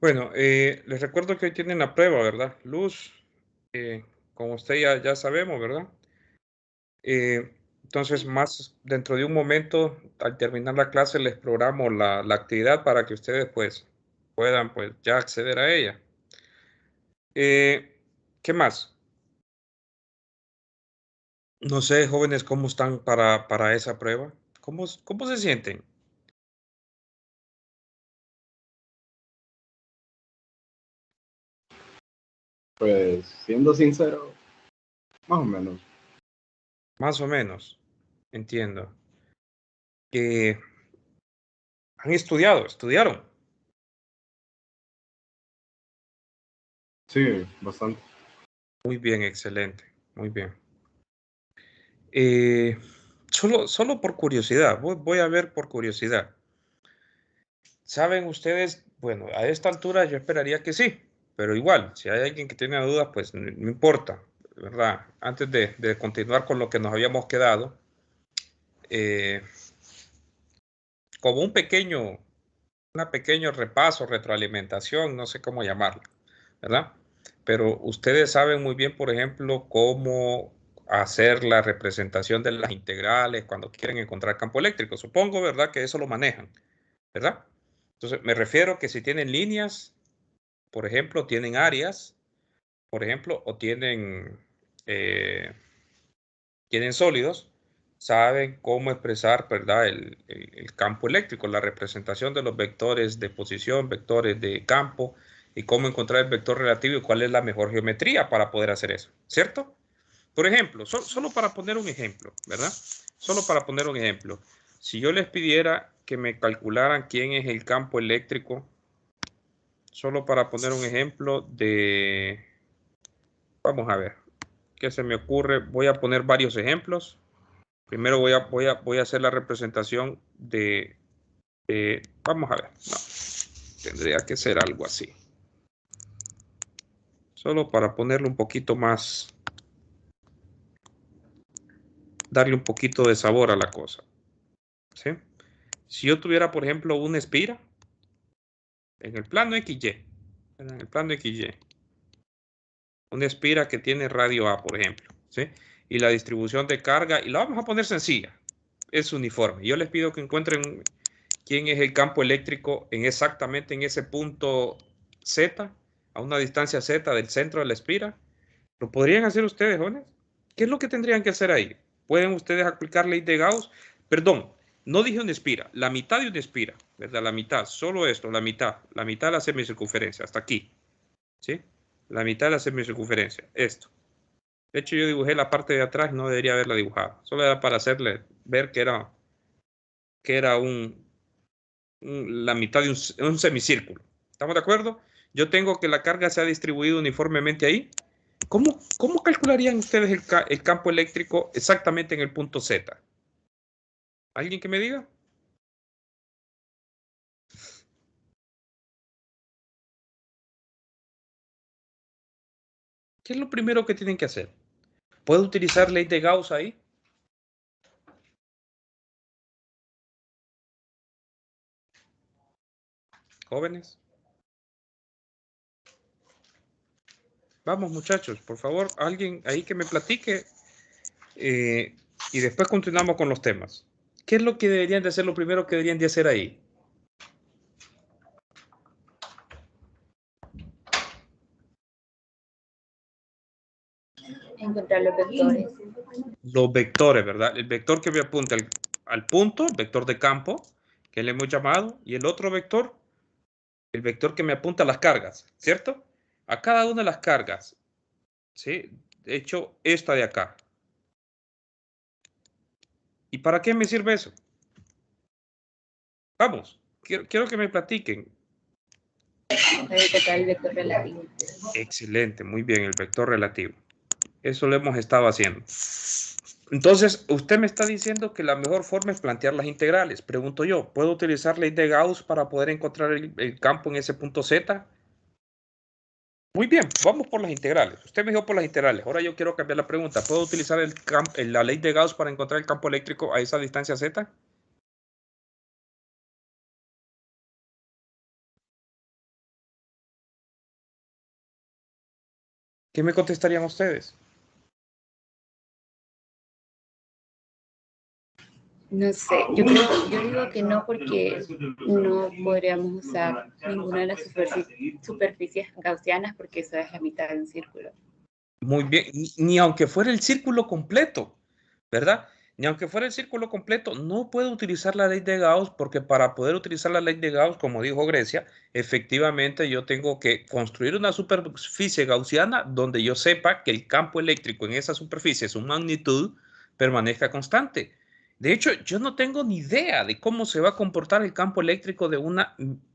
Bueno, les recuerdo que hoy tienen la prueba, ¿verdad? Luz, como usted ya sabemos, ¿verdad? Entonces, más dentro de un momento, al terminar la clase, les programo la actividad para que ustedes, pues, puedan, pues, ya acceder a ella. ¿Qué más? No sé, jóvenes, ¿cómo están para esa prueba? ¿Cómo se sienten? Pues siendo sincero, más o menos. Más o menos, entiendo. Eh, ¿Han estudiado? ¿Estudiaron? Sí, bastante. Muy bien, excelente, muy bien. Eh, solo por curiosidad, voy a ver por curiosidad. ¿Saben ustedes? Bueno, a esta altura yo esperaría que sí, pero igual, si hay alguien que tiene dudas, pues no importa, ¿verdad? Antes de continuar con lo que nos habíamos quedado, eh, como una pequeño repaso, retroalimentación, no sé cómo llamarlo, ¿verdad? Pero ustedes saben muy bien, por ejemplo, cómo hacer la representación de las integrales cuando quieren encontrar campo eléctrico. Supongo, ¿verdad?, que eso lo manejan, ¿verdad? Entonces, me refiero que si tienen líneas, por ejemplo, tienen áreas, por ejemplo, o tienen sólidos, saben cómo expresar, ¿verdad?, el campo eléctrico, la representación de los vectores de posición, vectores de campo, y cómo encontrar el vector relativo y cuál es la mejor geometría para poder hacer eso, ¿cierto? Por ejemplo, solo para poner un ejemplo, ¿verdad? Solo para poner un ejemplo. Si yo les pidiera que me calcularan quién es el campo eléctrico, solo para poner un ejemplo vamos a ver, ¿qué se me ocurre? Voy a poner varios ejemplos. Primero voy a hacer la representación vamos a ver, no, tendría que ser algo así. Solo para ponerle un poquito más, darle un poquito de sabor a la cosa, ¿sí? Si yo tuviera, por ejemplo, una espira en el plano XY, en el plano XY, una espira que tiene radio A, por ejemplo, ¿sí? Y la distribución de carga, y la vamos a poner sencilla, es uniforme. Yo les pido que encuentren quién es el campo eléctrico exactamente en ese punto Z, a una distancia Z del centro de la espira. ¿Lo podrían hacer ustedes, jóvenes? ¿Qué es lo que tendrían que hacer ahí? ¿Pueden ustedes aplicar ley de Gauss? Perdón, no dije una espira, la mitad de una espira, ¿verdad? La mitad, solo esto, la mitad de la semicircunferencia, hasta aquí, ¿sí? La mitad de la semicircunferencia, esto. De hecho, yo dibujé la parte de atrás, no debería haberla dibujado. Solo era para hacerle ver que era la mitad de un semicírculo. ¿Estamos de acuerdo? Yo tengo que la carga se ha distribuido uniformemente ahí. ¿Cómo calcularían ustedes el campo eléctrico exactamente en el punto Z? ¿Alguien que me diga? ¿Qué es lo primero que tienen que hacer? ¿Puedo utilizar ley de Gauss ahí? Jóvenes. Vamos, muchachos, por favor, alguien ahí que me platique y después continuamos con los temas. ¿Qué es lo que deberían de hacer, lo primero que deberían de hacer ahí? Encontrar los vectores. Los vectores, ¿verdad? El vector que me apunta al punto, vector de campo, que le hemos llamado, y el otro vector, el vector que me apunta a las cargas, ¿cierto? A cada una de las cargas, ¿sí? De hecho, esta de acá. ¿Y para qué me sirve eso? Vamos, quiero que me platiquen. Para encontrar el vector relativo. Excelente, muy bien, el vector relativo. Eso lo hemos estado haciendo. Entonces, usted me está diciendo que la mejor forma es plantear las integrales. Pregunto yo, ¿puedo utilizar ley de Gauss para poder encontrar el campo en ese punto Z? Muy bien, vamos por las integrales. Usted me dijo por las integrales. Ahora yo quiero cambiar la pregunta. ¿Puedo utilizar la ley de Gauss para encontrar el campo eléctrico a esa distancia Z? ¿Qué me contestarían ustedes? No sé, yo digo que no porque no podríamos usar ninguna de las superficies gaussianas porque eso es la mitad de un círculo. Muy bien, ni aunque fuera el círculo completo, ¿verdad? Ni aunque fuera el círculo completo, no puedo utilizar la ley de Gauss porque para poder utilizar la ley de Gauss, como dijo Grecia, efectivamente yo tengo que construir una superficie gaussiana donde yo sepa que el campo eléctrico en esa superficie, su magnitud, permanezca constante. De hecho, yo no tengo ni idea de cómo se va a comportar el campo eléctrico de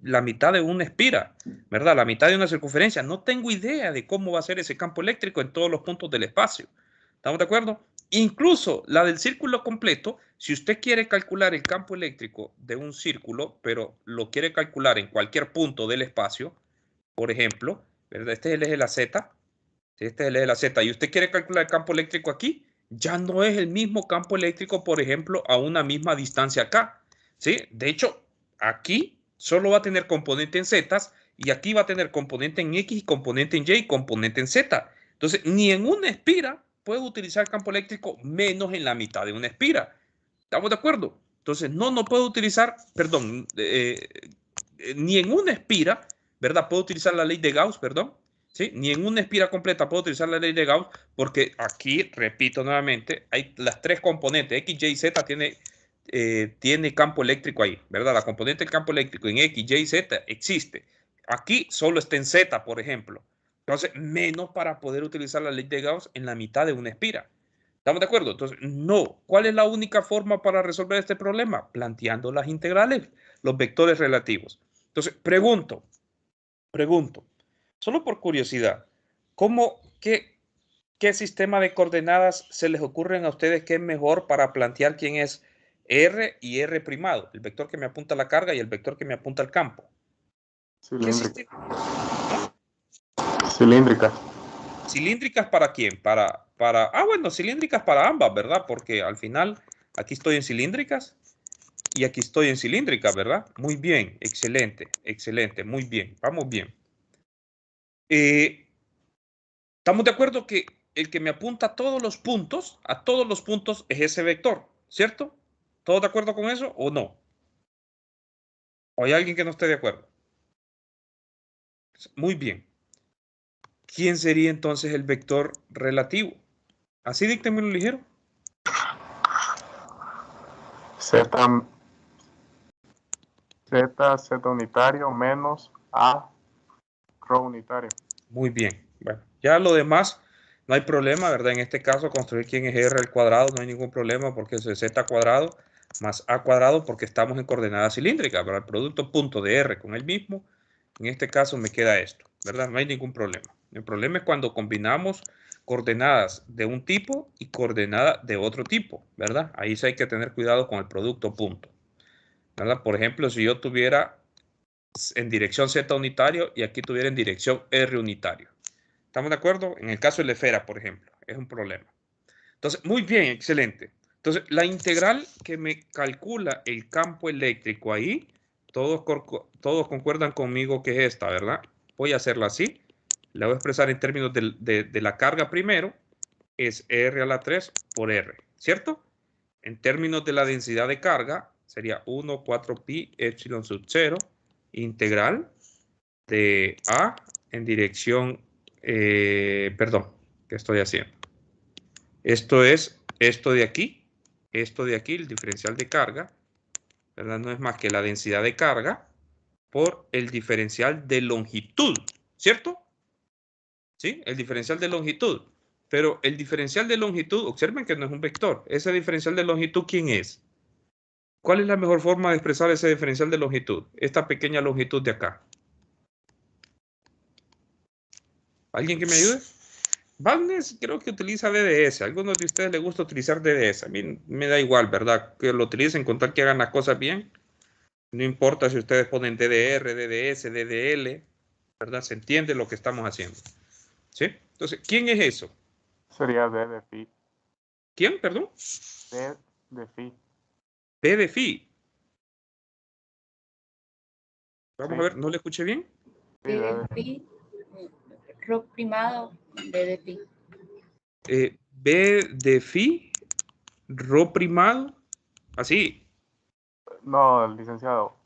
la mitad de una espira, ¿verdad? La mitad de una circunferencia. No tengo idea de cómo va a ser ese campo eléctrico en todos los puntos del espacio. ¿Estamos de acuerdo? Incluso la del círculo completo, si usted quiere calcular el campo eléctrico de un círculo, pero lo quiere calcular en cualquier punto del espacio, por ejemplo, ¿verdad? Este es el eje de la Z, este es el eje de la Z, y usted quiere calcular el campo eléctrico aquí, ya no es el mismo campo eléctrico, por ejemplo, a una misma distancia acá, ¿sí? De hecho, aquí solo va a tener componente en Z y aquí va a tener componente en X, componente en Y y componente en Z. Entonces, ni en una espira puedo utilizar campo eléctrico menos en la mitad de una espira. ¿Estamos de acuerdo? Entonces, no puedo utilizar, perdón, ni en una espira, ¿verdad? Puedo utilizar la ley de Gauss, perdón, ¿sí? Ni en una espira completa puedo utilizar la ley de Gauss porque aquí, repito nuevamente, hay las tres componentes, X, Y, Z tiene campo eléctrico ahí, ¿verdad? La componente del campo eléctrico en X, Y, Z existe. Aquí solo está en Z, por ejemplo. Entonces, menos para poder utilizar la ley de Gauss en la mitad de una espira. ¿Estamos de acuerdo? Entonces, no. ¿Cuál es la única forma para resolver este problema? Planteando las integrales, los vectores relativos. Entonces, pregunto, solo por curiosidad, qué sistema de coordenadas se les ocurren a ustedes que es mejor para plantear quién es R y R primado? El vector que me apunta a la carga y el vector que me apunta al campo. ¿Qué Cilíndrica. sistema? Cilíndrica. ¿Cilíndricas para quién? Bueno, cilíndricas para ambas, ¿verdad? Porque al final aquí estoy en cilíndricas y aquí estoy en cilíndricas, ¿verdad? Muy bien, excelente, excelente, muy bien, vamos bien. Estamos de acuerdo que el que me apunta a todos los puntos, es ese vector, ¿cierto? ¿Todos de acuerdo con eso o no? ¿O hay alguien que no esté de acuerdo? Muy bien. ¿Quién sería entonces el vector relativo? Así díctemelo ligero. Z unitario menos A rho unitario. Muy bien. Bueno, ya lo demás no hay problema, ¿verdad? En este caso, construir quién es R al cuadrado no hay ningún problema porque es Z cuadrado más A cuadrado porque estamos en coordenada cilíndrica, ¿verdad? El producto punto de R con el mismo. En este caso me queda esto, ¿verdad? No hay ningún problema. El problema es cuando combinamos coordenadas de un tipo y coordenadas de otro tipo, ¿verdad? Ahí sí hay que tener cuidado con el producto punto, ¿verdad? Por ejemplo, si yo tuviera en dirección Z unitario y aquí tuviera en dirección R unitario. ¿Estamos de acuerdo? En el caso de la esfera, por ejemplo, es un problema. Entonces, muy bien, excelente. Entonces, la integral que me calcula el campo eléctrico ahí, todos concuerdan conmigo que es esta, ¿verdad? Voy a hacerla así. La voy a expresar en términos de la carga primero. Es R a la 3 por R, ¿cierto? En términos de la densidad de carga, sería 1, 4 pi epsilon sub 0 integral de A en dirección, perdón, ¿qué estoy haciendo? Esto es esto de aquí, el diferencial de carga, ¿verdad? No es más que la densidad de carga por el diferencial de longitud, ¿cierto? ¿Sí? El diferencial de longitud. Pero el diferencial de longitud, observen que no es un vector. Ese diferencial de longitud, ¿quién es? ¿Cuál es la mejor forma de expresar ese diferencial de longitud? Esta pequeña longitud de acá. ¿Alguien que me ayude? Balnes creo que utiliza DDS. A algunos de ustedes les gusta utilizar DDS. A mí me da igual, ¿verdad? Que lo utilicen con tal que hagan las cosas bien. No importa si ustedes ponen DDR, DDS, DDL, ¿verdad? Se entiende lo que estamos haciendo. ¿Sí? Entonces, ¿quién es eso? Sería D de phi. ¿Quién, perdón? D de phi. P de phi. Vamos Sí, a ver, ¿no le escuché bien? sí, D de phi. Pi, Rho primado, B de phi. B de phi, Rho primado, así. No, licenciado.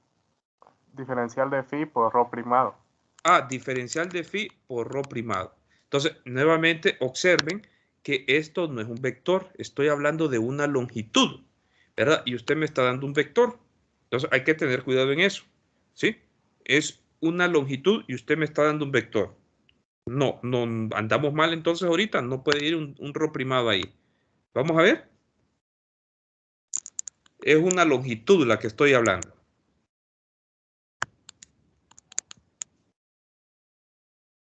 Diferencial de phi por Rho primado. Ah, diferencial de phi por Rho primado. Entonces, nuevamente observen que esto no es un vector. Estoy hablando de una longitud, ¿verdad? Y usted me está dando un vector. Entonces, hay que tener cuidado en eso, ¿sí? Es una longitud y usted me está dando un vector. No, no andamos mal entonces ahorita. No puede ir un Rho primado ahí. Vamos a ver. Es una longitud la que estoy hablando.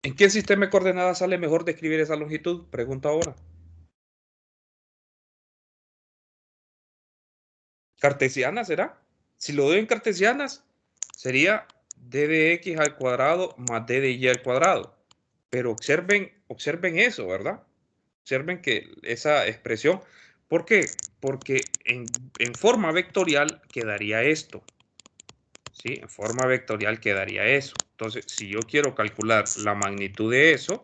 ¿En qué sistema de coordenadas sale mejor describir esa longitud? Pregunta ahora. ¿Cartesiana será? Si lo doy en cartesianas, sería d de x al cuadrado más d de y al cuadrado. Pero observen eso, ¿verdad? Observen que esa expresión, ¿por qué? Porque en forma vectorial quedaría esto. ¿Sí? En forma vectorial quedaría eso. Entonces, si yo quiero calcular la magnitud de eso,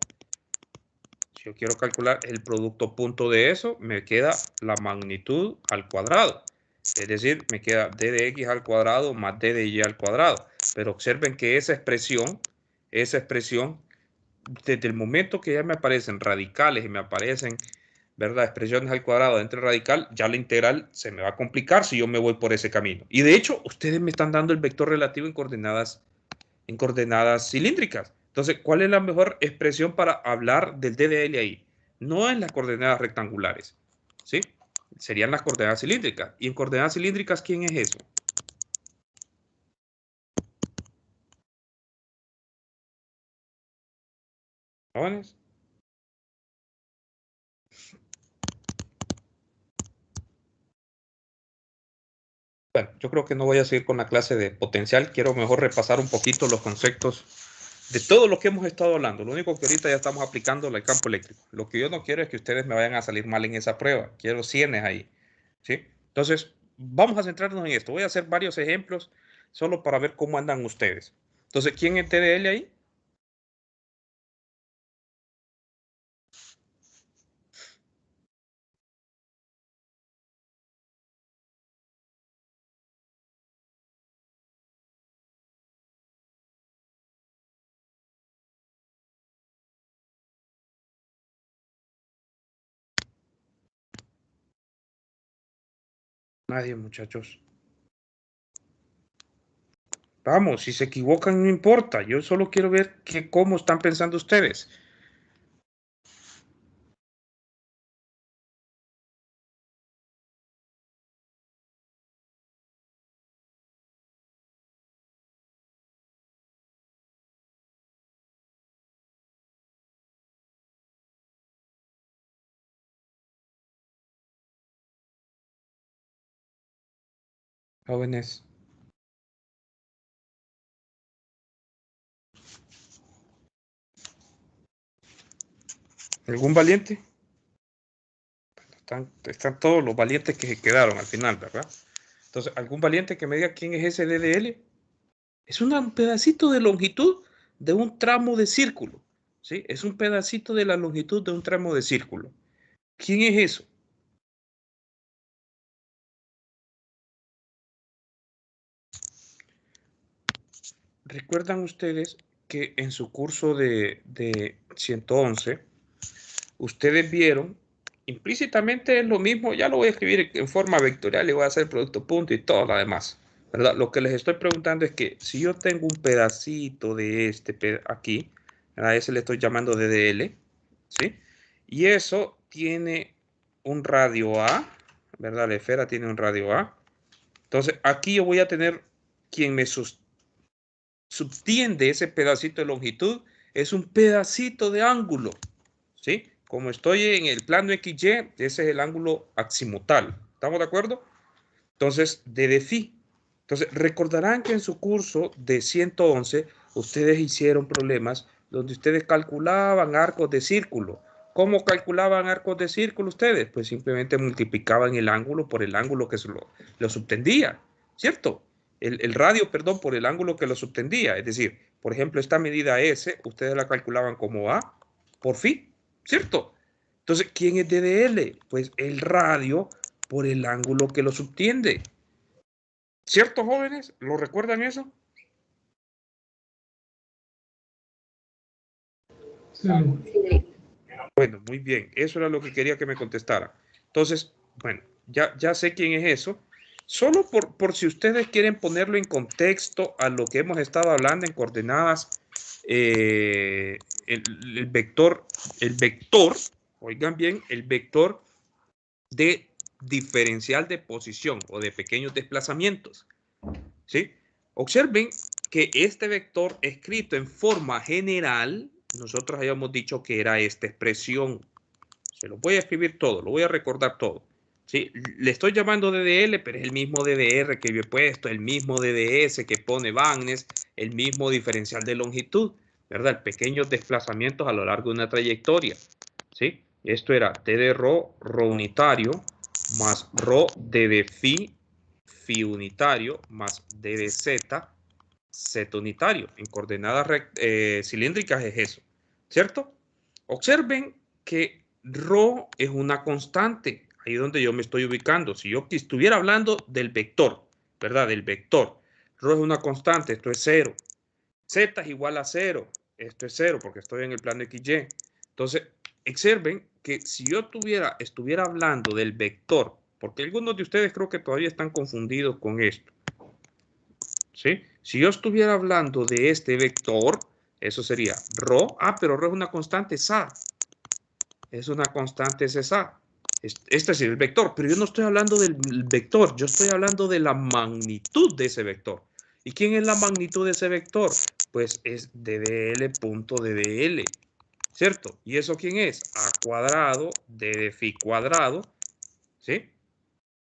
si yo quiero calcular el producto punto de eso, me queda la magnitud al cuadrado. Es decir, me queda d de x al cuadrado más d de y al cuadrado. Pero observen que esa expresión, desde el momento que ya me aparecen radicales y me aparecen, ¿verdad?, expresiones al cuadrado dentro del radical, ya la integral se me va a complicar si yo me voy por ese camino. Y de hecho, ustedes me están dando el vector relativo en coordenadas cilíndricas. Entonces, ¿cuál es la mejor expresión para hablar del d de L ahí? No en las coordenadas rectangulares, ¿sí? Serían las coordenadas cilíndricas. ¿Y en coordenadas cilíndricas quién es eso? ¿Jóvenes? Bueno, yo creo que no voy a seguir con la clase de potencial. Quiero mejor repasar un poquito los conceptos de todo lo que hemos estado hablando. Lo único que ahorita ya estamos aplicando el campo eléctrico. Lo que yo no quiero es que ustedes me vayan a salir mal en esa prueba. Quiero 100 ahí, ¿sí? Entonces, vamos a centrarnos en esto. Voy a hacer varios ejemplos solo para ver cómo andan ustedes. Entonces, ¿quién es TDL ahí? Nadie, muchachos. Vamos, si se equivocan no importa. Yo solo quiero ver cómo están pensando ustedes. Jóvenes. ¿Algún valiente? Están todos los valientes que se quedaron al final, ¿verdad? Entonces, ¿algún valiente que me diga quién es ese DDL? Es un pedacito de longitud de un tramo de círculo, ¿sí? Es un pedacito de la longitud de un tramo de círculo. ¿Quién es eso? ¿Recuerdan ustedes que en su curso de 111, ustedes vieron, implícitamente es lo mismo, ya lo voy a escribir en forma vectorial y voy a hacer producto punto y todo lo demás, ¿verdad? Lo que les estoy preguntando es que si yo tengo un pedacito de aquí, a ese le estoy llamando DDL, ¿sí? Y eso tiene un radio A, ¿verdad? La esfera tiene un radio A. Entonces, aquí yo voy a tener quien me subtiende ese pedacito de longitud, es un pedacito de ángulo, ¿sí? Como estoy en el plano XY, ese es el ángulo azimutal. ¿Estamos de acuerdo? Entonces, de phi. Entonces, recordarán que en su curso de 111, ustedes hicieron problemas donde ustedes calculaban arcos de círculo. ¿Cómo calculaban arcos de círculo ustedes? Pues simplemente multiplicaban el ángulo por el ángulo que lo subtendía, ¿cierto? el radio, perdón, por el ángulo que lo subtendía. Es decir, por ejemplo, esta medida S, ustedes la calculaban como A por phi, ¿cierto? Entonces, ¿quién es DDL? Pues el radio por el ángulo que lo subtiende. ¿Cierto, jóvenes? ¿Lo recuerdan eso? Sí. Sí. Bueno, muy bien. Eso era lo que quería que me contestara. Entonces, bueno, ya sé quién es eso. Solo por si ustedes quieren ponerlo en contexto a lo que hemos estado hablando en coordenadas, el vector, oigan bien, el vector de diferencial de posición o de pequeños desplazamientos. ¿Sí? Observen que este vector escrito en forma general, nosotros habíamos dicho que era esta expresión. Se lo voy a escribir todo, lo voy a recordar todo. ¿Sí? Le estoy llamando DDL, pero es el mismo DDR que yo he puesto, el mismo DDS que pone Bagnes, el mismo diferencial de longitud, ¿verdad? Pequeños desplazamientos a lo largo de una trayectoria. ¿Sí? Esto era T de ρ unitario, más ρ de phi unitario, más d de z unitario. En coordenadas cilíndricas es eso, ¿cierto? Observen que ρ es una constante, ahí es donde yo me estoy ubicando. Si yo estuviera hablando del vector, ¿verdad? Del vector, ρ es una constante, esto es 0. Z es igual a 0, esto es 0 porque estoy en el plano XY. Entonces, observen que si yo estuviera hablando del vector, porque algunos de ustedes creo que todavía están confundidos con esto, ¿sí? Si yo estuviera hablando de este vector, eso sería ρ, pero ρ es una constante SA, es una constante SA. Este es el vector, pero yo no estoy hablando del vector, yo estoy hablando de la magnitud de ese vector. ¿Y quién es la magnitud de ese vector? Pues es ddl.ddl, ¿cierto? ¿Y eso quién es? A cuadrado, d de phi cuadrado, ¿sí?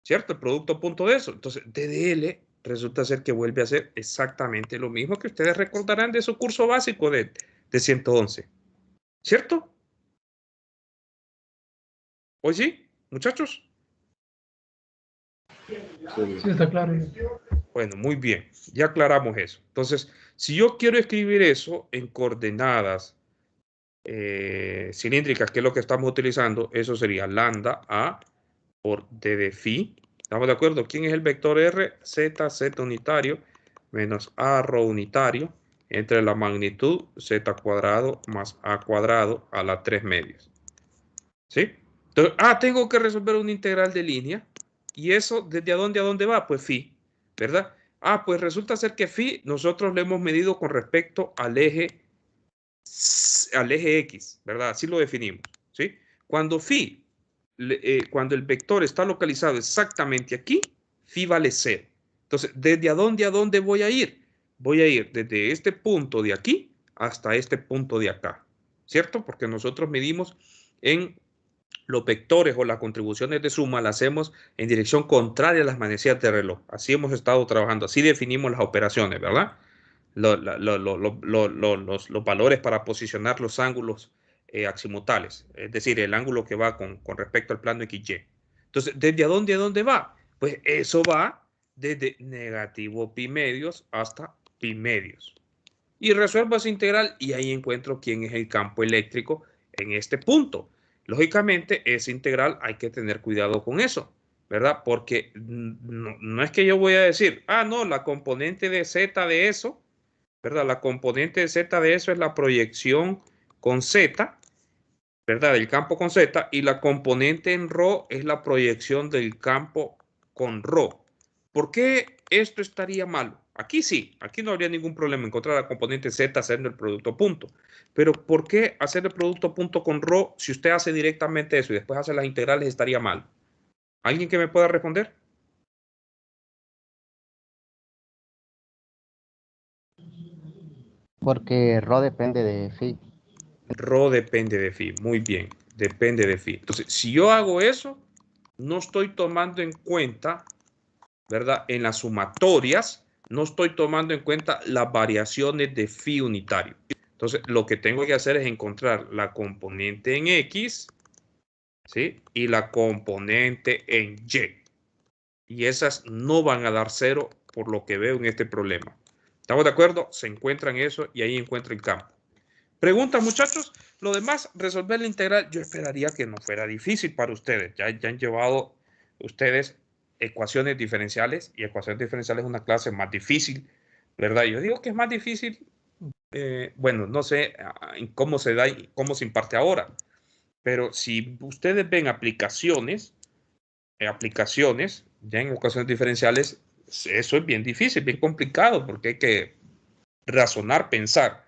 ¿Cierto? El producto punto de eso. Entonces, ddl resulta ser que vuelve a ser exactamente lo mismo que ustedes recordarán de su curso básico de 111. ¿Cierto? ¿Hoy sí, muchachos? Sí, está claro. Bueno, muy bien. Ya aclaramos eso. Entonces, si yo quiero escribir eso en coordenadas cilíndricas, que es lo que estamos utilizando, eso sería lambda A por d de phi. ¿Estamos de acuerdo? ¿Quién es el vector R? Z unitario menos A ρ unitario entre la magnitud Z cuadrado más A cuadrado a la 3 medios. ¿Sí? Entonces, tengo que resolver una integral de línea. ¿Y eso desde a dónde va? Pues phi, ¿verdad? Pues resulta ser que phi nosotros lo hemos medido con respecto al eje X, ¿verdad? Así lo definimos, ¿sí? Cuando cuando el vector está localizado exactamente aquí, phi vale 0. Entonces, ¿desde a dónde voy a ir? Voy a ir desde este punto de aquí hasta este punto de acá, ¿cierto? Porque nosotros medimos en los vectores o las contribuciones de suma, las hacemos en dirección contraria a las manecillas de reloj. Así hemos estado trabajando, así definimos las operaciones, ¿verdad? Los valores para posicionar los ángulos aximotales, es decir, el ángulo que va con respecto al plano XY. Entonces, ¿desde a dónde va? Pues eso va desde negativo pi medios hasta pi medios. Y resuelvo esa integral y ahí encuentro quién es el campo eléctrico en este punto. Lógicamente, esa integral hay que tener cuidado con eso, ¿verdad? Porque no es que yo voy a decir, no, la componente de Z de eso, ¿verdad? La componente de Z de eso es la proyección con Z, ¿verdad? Del campo con Z, y la componente en ρ es la proyección del campo con ρ. ¿Por qué esto estaría malo? Aquí sí, aquí no habría ningún problema encontrar la componente Z haciendo el producto punto. Pero ¿por qué hacer el producto punto con ρ si usted hace directamente eso y después hace las integrales estaría mal? ¿Alguien que me pueda responder? Porque ρ depende de phi. Rho depende de phi. Muy bien, depende de phi. Entonces, si yo hago eso, no estoy tomando en cuenta, ¿verdad? En las sumatorias, no estoy tomando en cuenta las variaciones de phi unitario. Entonces, lo que tengo que hacer es encontrar la componente en X, ¿sí? Y la componente en Y. Y esas no van a dar 0 por lo que veo en este problema. ¿Estamos de acuerdo? Se encuentran eso y ahí encuentra el campo. Preguntas, muchachos. Lo demás, resolver la integral, yo esperaría que no fuera difícil para ustedes. Ya han llevado ustedes ecuaciones diferenciales, y ecuaciones diferenciales es una clase más difícil, ¿verdad? Yo digo que es más difícil, bueno, no sé cómo se da y cómo se imparte ahora, pero si ustedes ven aplicaciones ya en ecuaciones diferenciales, eso es bien difícil, bien complicado, porque hay que razonar, pensar,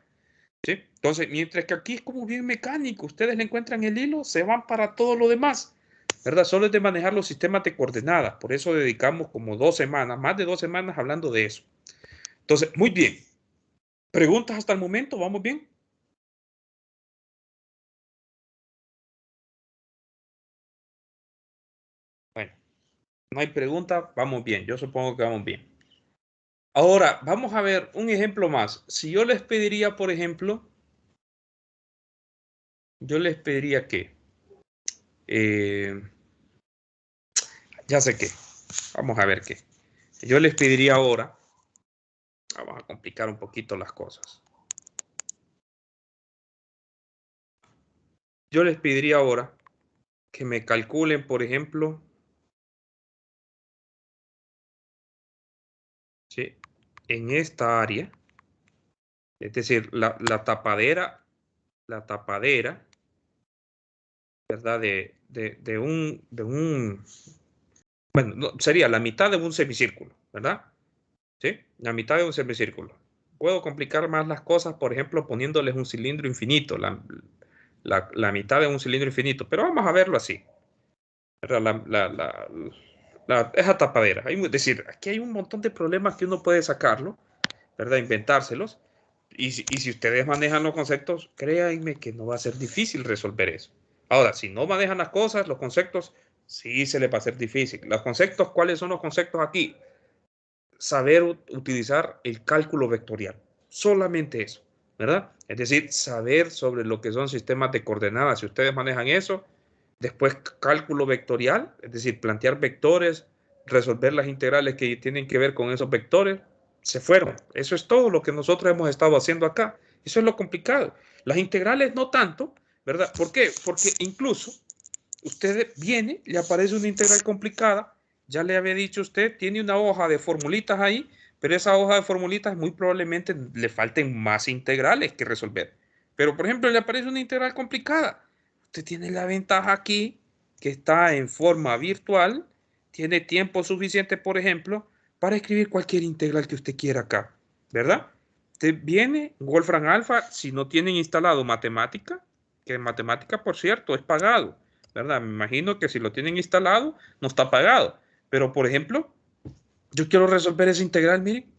¿sí? Entonces, mientras que aquí es como bien mecánico, ustedes le encuentran el hilo, se van para todo lo demás, ¿verdad? Solo es de manejar los sistemas de coordenadas. Por eso dedicamos como 2 semanas, más de 2 semanas hablando de eso. Entonces, muy bien. ¿Preguntas hasta el momento? ¿Vamos bien? Bueno, no hay pregunta, vamos bien. Yo supongo que vamos bien. Ahora, vamos a ver un ejemplo más. Si yo les pediría, por ejemplo, yo les pediría que, ya sé qué, vamos a ver qué. Yo les pediría ahora, vamos a complicar un poquito las cosas. Yo les pediría ahora que me calculen, por ejemplo, ¿sí?, en esta área, es decir, la tapadera, ¿verdad? De un, bueno, no, sería la mitad de un semicírculo, ¿verdad? ¿Sí? La mitad de un semicírculo. Puedo complicar más las cosas, por ejemplo, poniéndoles un cilindro infinito, la mitad de un cilindro infinito, pero vamos a verlo así, ¿verdad? Esa tapadera. Es decir, aquí hay un montón de problemas que uno puede sacarlo, ¿verdad? Inventárselos. Y si ustedes manejan los conceptos, créanme que no va a ser difícil resolver eso. Ahora, si no manejan las cosas, los conceptos, sí se les va a hacer difícil. Los conceptos, ¿cuáles son los conceptos aquí? Saber utilizar el cálculo vectorial. Solamente eso, ¿verdad? Es decir, saber sobre lo que son sistemas de coordenadas. Si ustedes manejan eso, después cálculo vectorial, es decir, plantear vectores, resolver las integrales que tienen que ver con esos vectores, se fueron. Eso es todo lo que nosotros hemos estado haciendo acá. Eso es lo complicado. Las integrales no tanto, ¿verdad? ¿Por qué? Porque incluso usted viene, le aparece una integral complicada, ya le había dicho usted, tiene una hoja de formulitas ahí, pero esa hoja de formulitas muy probablemente le falten más integrales que resolver. Pero, por ejemplo, le aparece una integral complicada. Usted tiene la ventaja aquí, que está en forma virtual, tiene tiempo suficiente, por ejemplo, para escribir cualquier integral que usted quiera acá, ¿verdad? Usted viene, Wolfram Alpha, si no tienen instalado matemática, que matemática, por cierto, es pagado, ¿verdad? Me imagino que si lo tienen instalado, no está pagado. Pero, por ejemplo, yo quiero resolver esa integral, miren.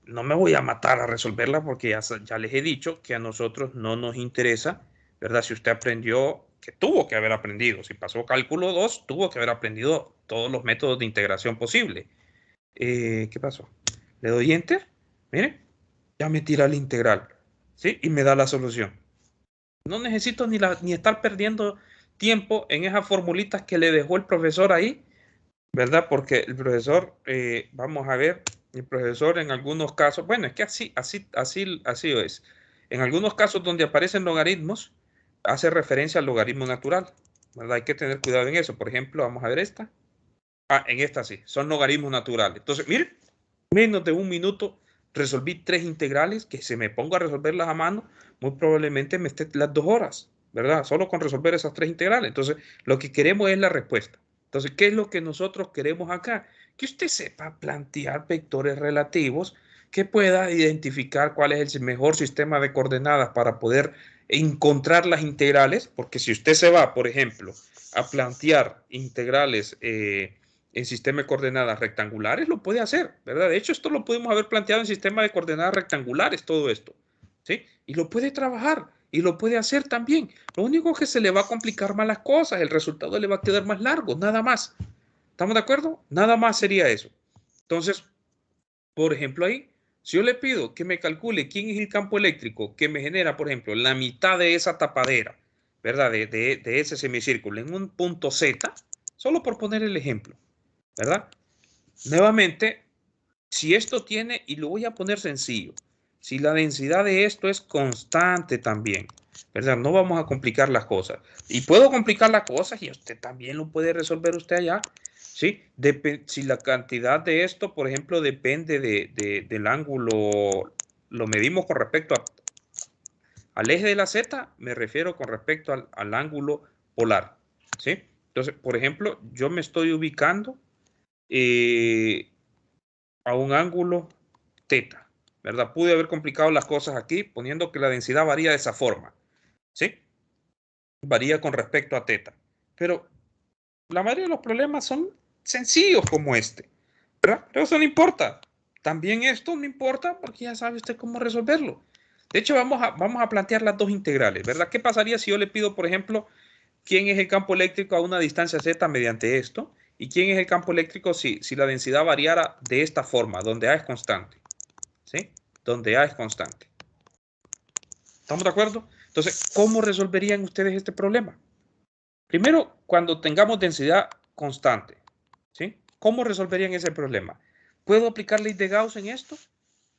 No me voy a matar a resolverla porque ya les he dicho que a nosotros no nos interesa, ¿verdad? Si usted aprendió, que tuvo que haber aprendido. Si pasó cálculo 2, tuvo que haber aprendido todos los métodos de integración posible. ¿Qué pasó? Le doy Enter. Mire, ya me tira la integral, ¿sí? Y me da la solución. No necesito ni estar perdiendo tiempo en esas formulitas que le dejó el profesor ahí, ¿verdad? Porque el profesor, vamos a ver, el profesor en algunos casos, bueno, es que así es. En algunos casos donde aparecen logaritmos, hace referencia al logaritmo natural, ¿verdad? Hay que tener cuidado en eso. Por ejemplo, vamos a ver esta. Ah, en esta sí, son logaritmos naturales. Entonces, miren, menos de un minuto resolví 3 integrales, que se me pongo a resolverlas a mano, muy probablemente me esté las 2 horas, ¿verdad? Solo con resolver esas 3 integrales. Entonces, lo que queremos es la respuesta. Entonces, ¿qué es lo que nosotros queremos acá? Que usted sepa plantear vectores relativos, que pueda identificar cuál es el mejor sistema de coordenadas para poder encontrar las integrales, porque si usted se va, por ejemplo, a plantear integrales en sistema de coordenadas rectangulares, lo puede hacer, ¿verdad? De hecho, esto lo podemos haber planteado en sistema de coordenadas rectangulares, todo esto, ¿sí? Y lo puede trabajar y lo puede hacer también. Lo único que se le va a complicar más las cosas, el resultado le va a quedar más largo, nada más. ¿Estamos de acuerdo? Nada más sería eso. Entonces, por ejemplo, ahí, si yo le pido que me calcule quién es el campo eléctrico que me genera, por ejemplo, la mitad de esa tapadera, ¿verdad? De ese semicírculo en un punto Z, solo por poner el ejemplo, ¿verdad? Nuevamente, Si esto tiene, y lo voy a poner sencillo, si la densidad de esto es constante también, ¿verdad? No vamos a complicar las cosas. Y puedo complicar las cosas y usted también lo puede resolver usted allá, ¿sí? Si la cantidad de esto, por ejemplo, depende del ángulo, lo medimos con respecto al eje de la Z, me refiero con respecto al ángulo polar, ¿sí? Entonces, por ejemplo, yo me estoy ubicando a un ángulo teta, ¿verdad? Pude haber complicado las cosas aquí poniendo que la densidad varía de esa forma, ¿sí? Varía con respecto a teta. Pero la mayoría de los problemas son sencillos como este, ¿verdad? Pero eso no importa. También esto no importa porque ya sabe usted cómo resolverlo. De hecho, vamos a plantear las dos integrales, ¿verdad? ¿Qué pasaría si yo le pido, por ejemplo, quién es el campo eléctrico a una distancia z mediante esto? ¿Y quién es el campo eléctrico si la densidad variara de esta forma, donde A es constante? ¿Sí? Donde A es constante. ¿Estamos de acuerdo? Entonces, ¿cómo resolverían ustedes este problema? Primero, cuando tengamos densidad constante, ¿sí? ¿Cómo resolverían ese problema? ¿Puedo aplicar ley de Gauss en esto?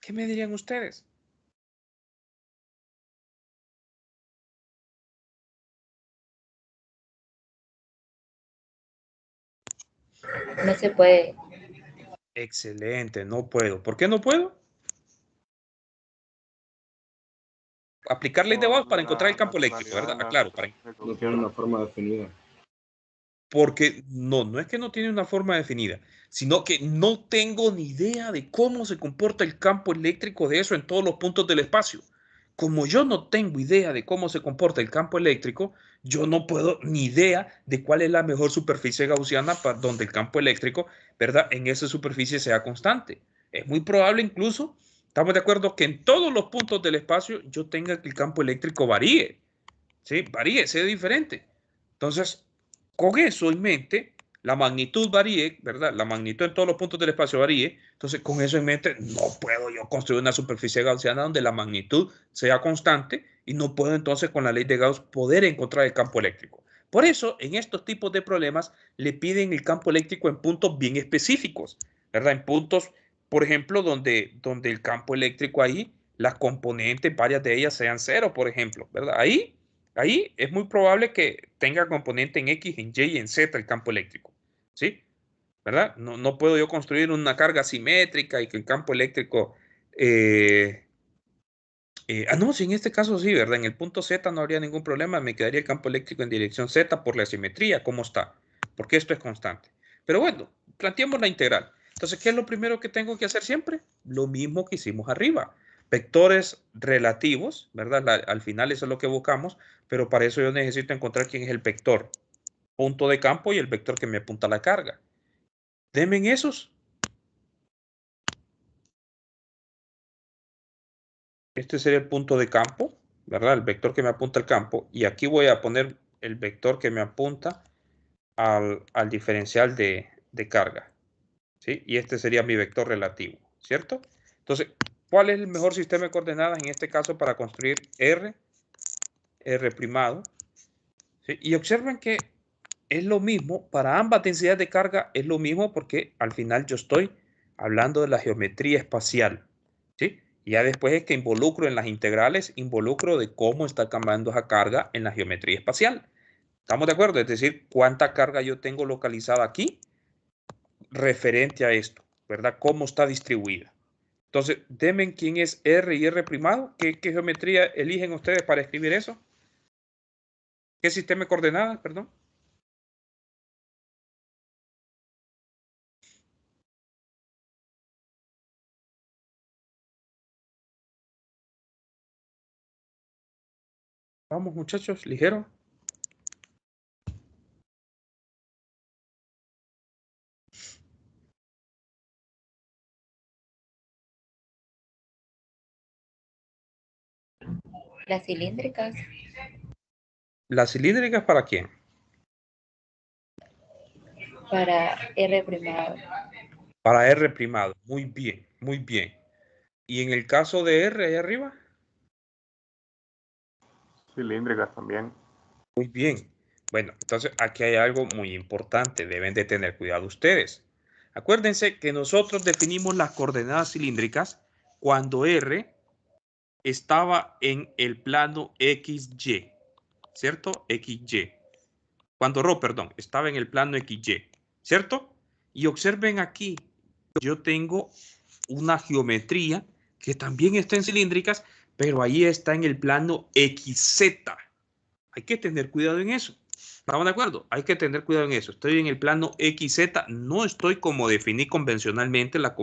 ¿Qué me dirían ustedes? No se puede. Excelente, no puedo. ¿Por qué no puedo? Aplicar ley de Gauss para encontrar el campo eléctrico, ¿verdad? Claro, No tiene una forma definida. porque no es que no tiene una forma definida, sino que no tengo ni idea de cómo se comporta el campo eléctrico de eso en todos los puntos del espacio. Como yo no tengo idea de cómo se comporta el campo eléctrico, yo no puedo ni idea de cuál es la mejor superficie gaussiana para donde el campo eléctrico, ¿verdad? En esa superficie sea constante. Es muy probable incluso, estamos de acuerdo que en todos los puntos del espacio yo tenga que el campo eléctrico varíe, ¿sí? Varíe, sea diferente. Entonces, con eso en mente, la magnitud varíe, ¿verdad? La magnitud en todos los puntos del espacio varíe. Entonces, con eso en mente, no puedo yo construir una superficie gaussiana donde la magnitud sea constante y no puedo entonces con la ley de Gauss poder encontrar el campo eléctrico. Por eso, en estos tipos de problemas, le piden el campo eléctrico en puntos bien específicos, ¿verdad? En puntos, por ejemplo, donde el campo eléctrico ahí, las componentes, varias de ellas sean cero, por ejemplo, ¿verdad? Ahí es muy probable que tenga componente en X, en Y y en Z el campo eléctrico, ¿sí? ¿Verdad? No puedo yo construir una carga simétrica y que el campo eléctrico... no, si en este caso sí, ¿verdad? En el punto Z no habría ningún problema, me quedaría el campo eléctrico en dirección Z por la simetría, ¿cómo está? Porque esto es constante. Pero bueno, planteemos la integral. Entonces, ¿qué es lo primero que tengo que hacer siempre? Lo mismo que hicimos arriba. Vectores relativos, ¿verdad? Al final eso es lo que buscamos, pero para eso yo necesito encontrar quién es el vector punto de campo y el vector que me apunta a la carga. Denme en esos. Este sería el punto de campo, ¿verdad? El vector que me apunta al campo. Y aquí voy a poner el vector que me apunta al diferencial de carga, ¿sí? Y este sería mi vector relativo, ¿cierto? Entonces, ¿cuál es el mejor sistema de coordenadas en este caso para construir R primado? ¿Sí? Y observen que es lo mismo, para ambas densidades de carga es lo mismo porque al final yo estoy hablando de la geometría espacial, ¿sí? Y ya después es que involucro en las integrales, involucro de cómo está cambiando esa carga en la geometría espacial. ¿Estamos de acuerdo? Es decir, cuánta carga yo tengo localizada aquí referente a esto, ¿verdad? ¿Cómo está distribuida? Entonces, denme quién es R y R primado. ¿Qué geometría eligen ustedes para escribir eso? ¿Qué sistema de coordenadas, perdón? Vamos, muchachos, ligero. Las cilíndricas. ¿Las cilíndricas para quién? Para R primado. Para R primado. Muy bien, muy bien. ¿Y en el caso de R ahí arriba? Cilíndricas también. Muy bien. Bueno, entonces aquí hay algo muy importante. Deben de tener cuidado ustedes. Acuérdense que nosotros definimos las coordenadas cilíndricas cuando R estaba en el plano XY, ¿cierto? XY. Cuando Rho, perdón, estaba en el plano XY, ¿cierto? Y observen aquí, yo tengo una geometría que también está en cilíndricas, pero ahí está en el plano XZ. Hay que tener cuidado en eso. ¿Estamos de acuerdo? Hay que tener cuidado en eso. Estoy en el plano XZ, no estoy como definí convencionalmente las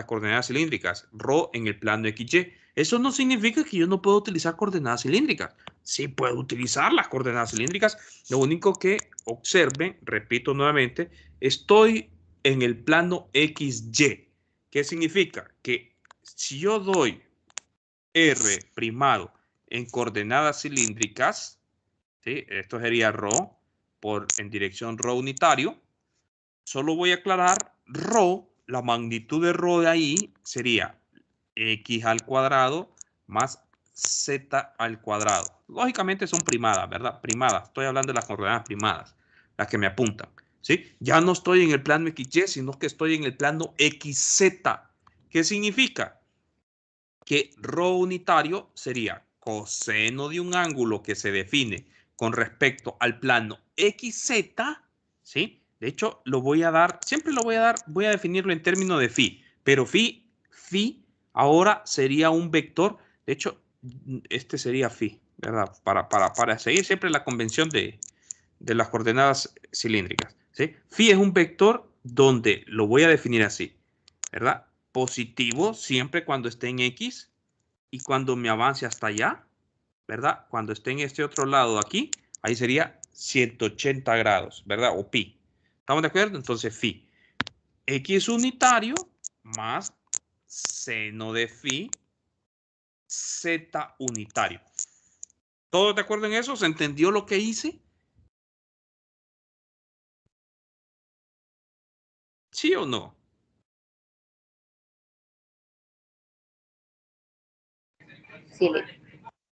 coordenadas cilíndricas, Rho en el plano XY. Eso no significa que yo no puedo utilizar coordenadas cilíndricas. Sí puedo utilizar las coordenadas cilíndricas. Lo único que observen, repito nuevamente, estoy en el plano XY. ¿Qué significa? Que si yo doy R primado en coordenadas cilíndricas, ¿sí? Esto sería Rho en dirección Rho unitario. Solo voy a aclarar Rho, la magnitud de Rho de ahí sería X al cuadrado más Z al cuadrado. Lógicamente son primadas, ¿verdad? Primadas. Estoy hablando de las coordenadas primadas, las que me apuntan, ¿sí? Ya no estoy en el plano XY, sino que estoy en el plano XZ. ¿Qué significa? Que Rho unitario sería coseno de un ángulo que se define con respecto al plano XZ, ¿sí? De hecho, lo voy a dar, siempre lo voy a dar, voy a definirlo en términos de phi, pero phi ahora sería un vector, de hecho, este sería phi, ¿verdad? Para seguir siempre la convención de las coordenadas cilíndricas, ¿sí? Phi es un vector donde lo voy a definir así, ¿verdad? Positivo siempre cuando esté en X y cuando me avance hasta allá, ¿verdad? Cuando esté en este otro lado aquí, ahí sería 180 grados, ¿verdad? O pi. ¿Estamos de acuerdo? Entonces, phi. X unitario más seno de phi z unitario. ¿Todos de acuerdo en eso? ¿Se entendió lo que hice? ¿Sí o no? Sí.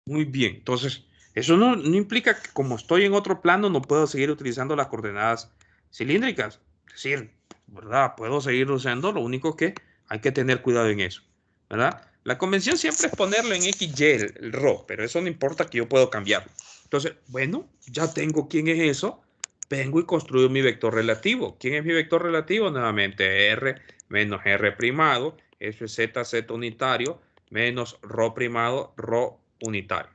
Muy bien. Entonces, eso no implica que como estoy en otro plano no puedo seguir utilizando las coordenadas cilíndricas. Es decir, ¿verdad? Puedo seguir usando, lo único que hay que tener cuidado en eso, ¿verdad? La convención siempre es ponerlo en XY, el Rho, pero eso no importa que yo puedo cambiarlo. Entonces, bueno, ya tengo quién es eso. Vengo y construyo mi vector relativo. ¿Quién es mi vector relativo? Nuevamente R menos R primado, eso es Z unitario, menos Rho primado, Rho unitario.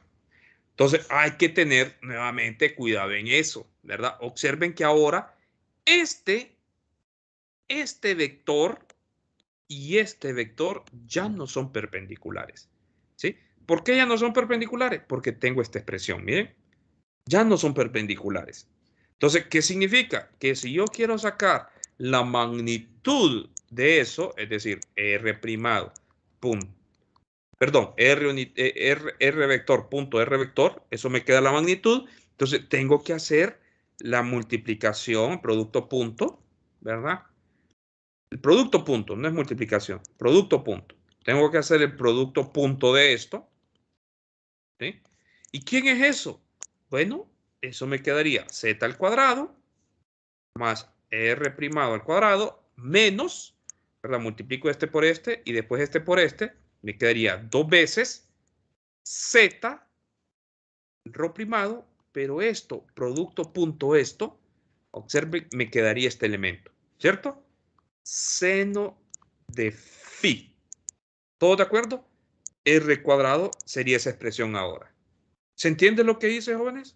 Entonces hay que tener nuevamente cuidado en eso, ¿verdad? Observen que ahora este vector y este vector ya no son perpendiculares, ¿sí? ¿Por qué ya no son perpendiculares? Porque tengo esta expresión, miren, ya no son perpendiculares. Entonces, ¿qué significa? Que si yo quiero sacar la magnitud de eso, es decir, R primado, punto, perdón, R vector, punto R vector, eso me queda la magnitud. Entonces, tengo que hacer la multiplicación, producto punto, ¿verdad? El producto punto, no es multiplicación, producto punto. Tengo que hacer el producto punto de esto, ¿sí? ¿Y quién es eso? Bueno, eso me quedaría z al cuadrado más r primado al cuadrado menos, ¿verdad? Multiplico este por este y después este por este, me quedaría 2 veces z rho primado, pero esto, producto punto esto, observe, me quedaría este elemento, ¿cierto? Seno de phi. ¿Todo de acuerdo? R cuadrado sería esa expresión ahora. ¿Se entiende lo que dice, jóvenes?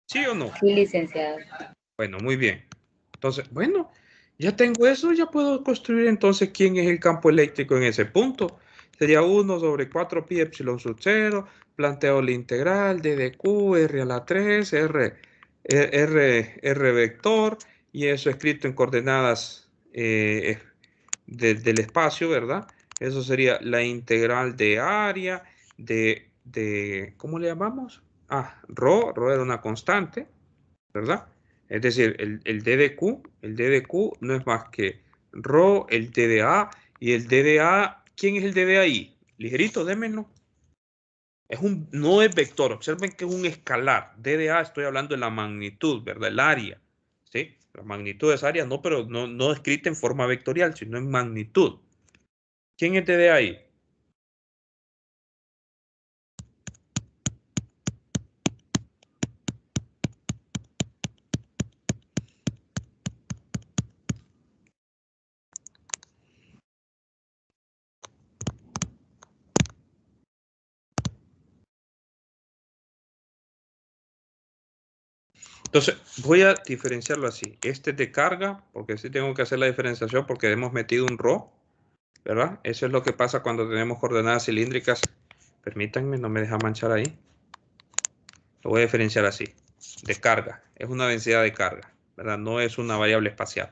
¿Sí o no? Sí, licenciado. Bueno, muy bien. Entonces, bueno, ya tengo eso, ya puedo construir entonces quién es el campo eléctrico en ese punto. Sería 1 sobre 4 pi epsilon sub 0, planteo la integral, d de q, r a la 3, r vector, y eso escrito en coordenadas del espacio, ¿verdad? Eso sería la integral de área, ¿cómo le llamamos? Ah, rho era una constante, ¿verdad? Es decir, el d de q no es más que rho, el d de a, y el d de a, ¿quién es el d de ahí? Ligerito, démenlo. No es vector. Observen que es un escalar. D de A, estoy hablando de la magnitud, ¿verdad? El área. ¿Sí? La magnitud es área, no, pero no escrita en forma vectorial, sino en magnitud. ¿Quién es D de A ahí? Entonces, voy a diferenciarlo así. Este es de carga, porque sí tengo que hacer la diferenciación porque hemos metido un ρ, ¿verdad? Eso es lo que pasa cuando tenemos coordenadas cilíndricas. Permítanme, no me deja manchar ahí. Lo voy a diferenciar así. De carga. Es una densidad de carga, ¿verdad? No es una variable espacial.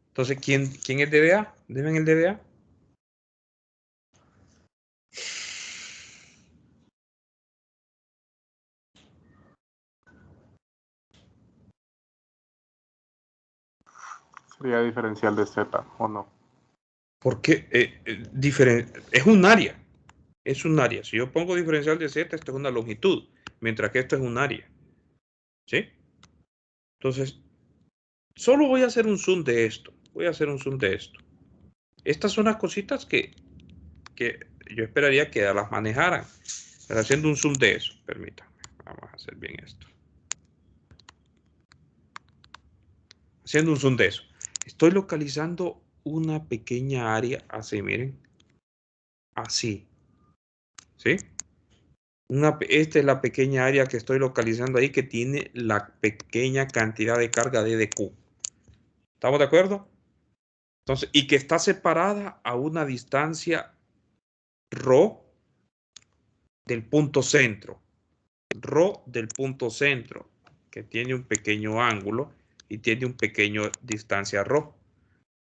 Entonces, ¿quién es DDA? ¿Deben el DDA? Sería diferencial de Z, ¿o no? Porque es un área. Es un área. Si yo pongo diferencial de Z, esto es una longitud. Mientras que esto es un área. ¿Sí? Entonces, solo voy a hacer un zoom de esto. Voy a hacer un zoom de esto. Estas son las cositas que yo esperaría que las manejaran. Pero haciendo un zoom de eso. Permítanme. Vamos a hacer bien esto. Haciendo un zoom de eso. Estoy localizando una pequeña área así, miren. Así. ¿Sí? Esta es la pequeña área que estoy localizando ahí que tiene la pequeña cantidad de carga de dq. ¿Estamos de acuerdo? Entonces, y que está separada a una distancia ρ del punto centro. ρ del punto centro, que tiene un pequeño ángulo y tiene un pequeño distancia ρ.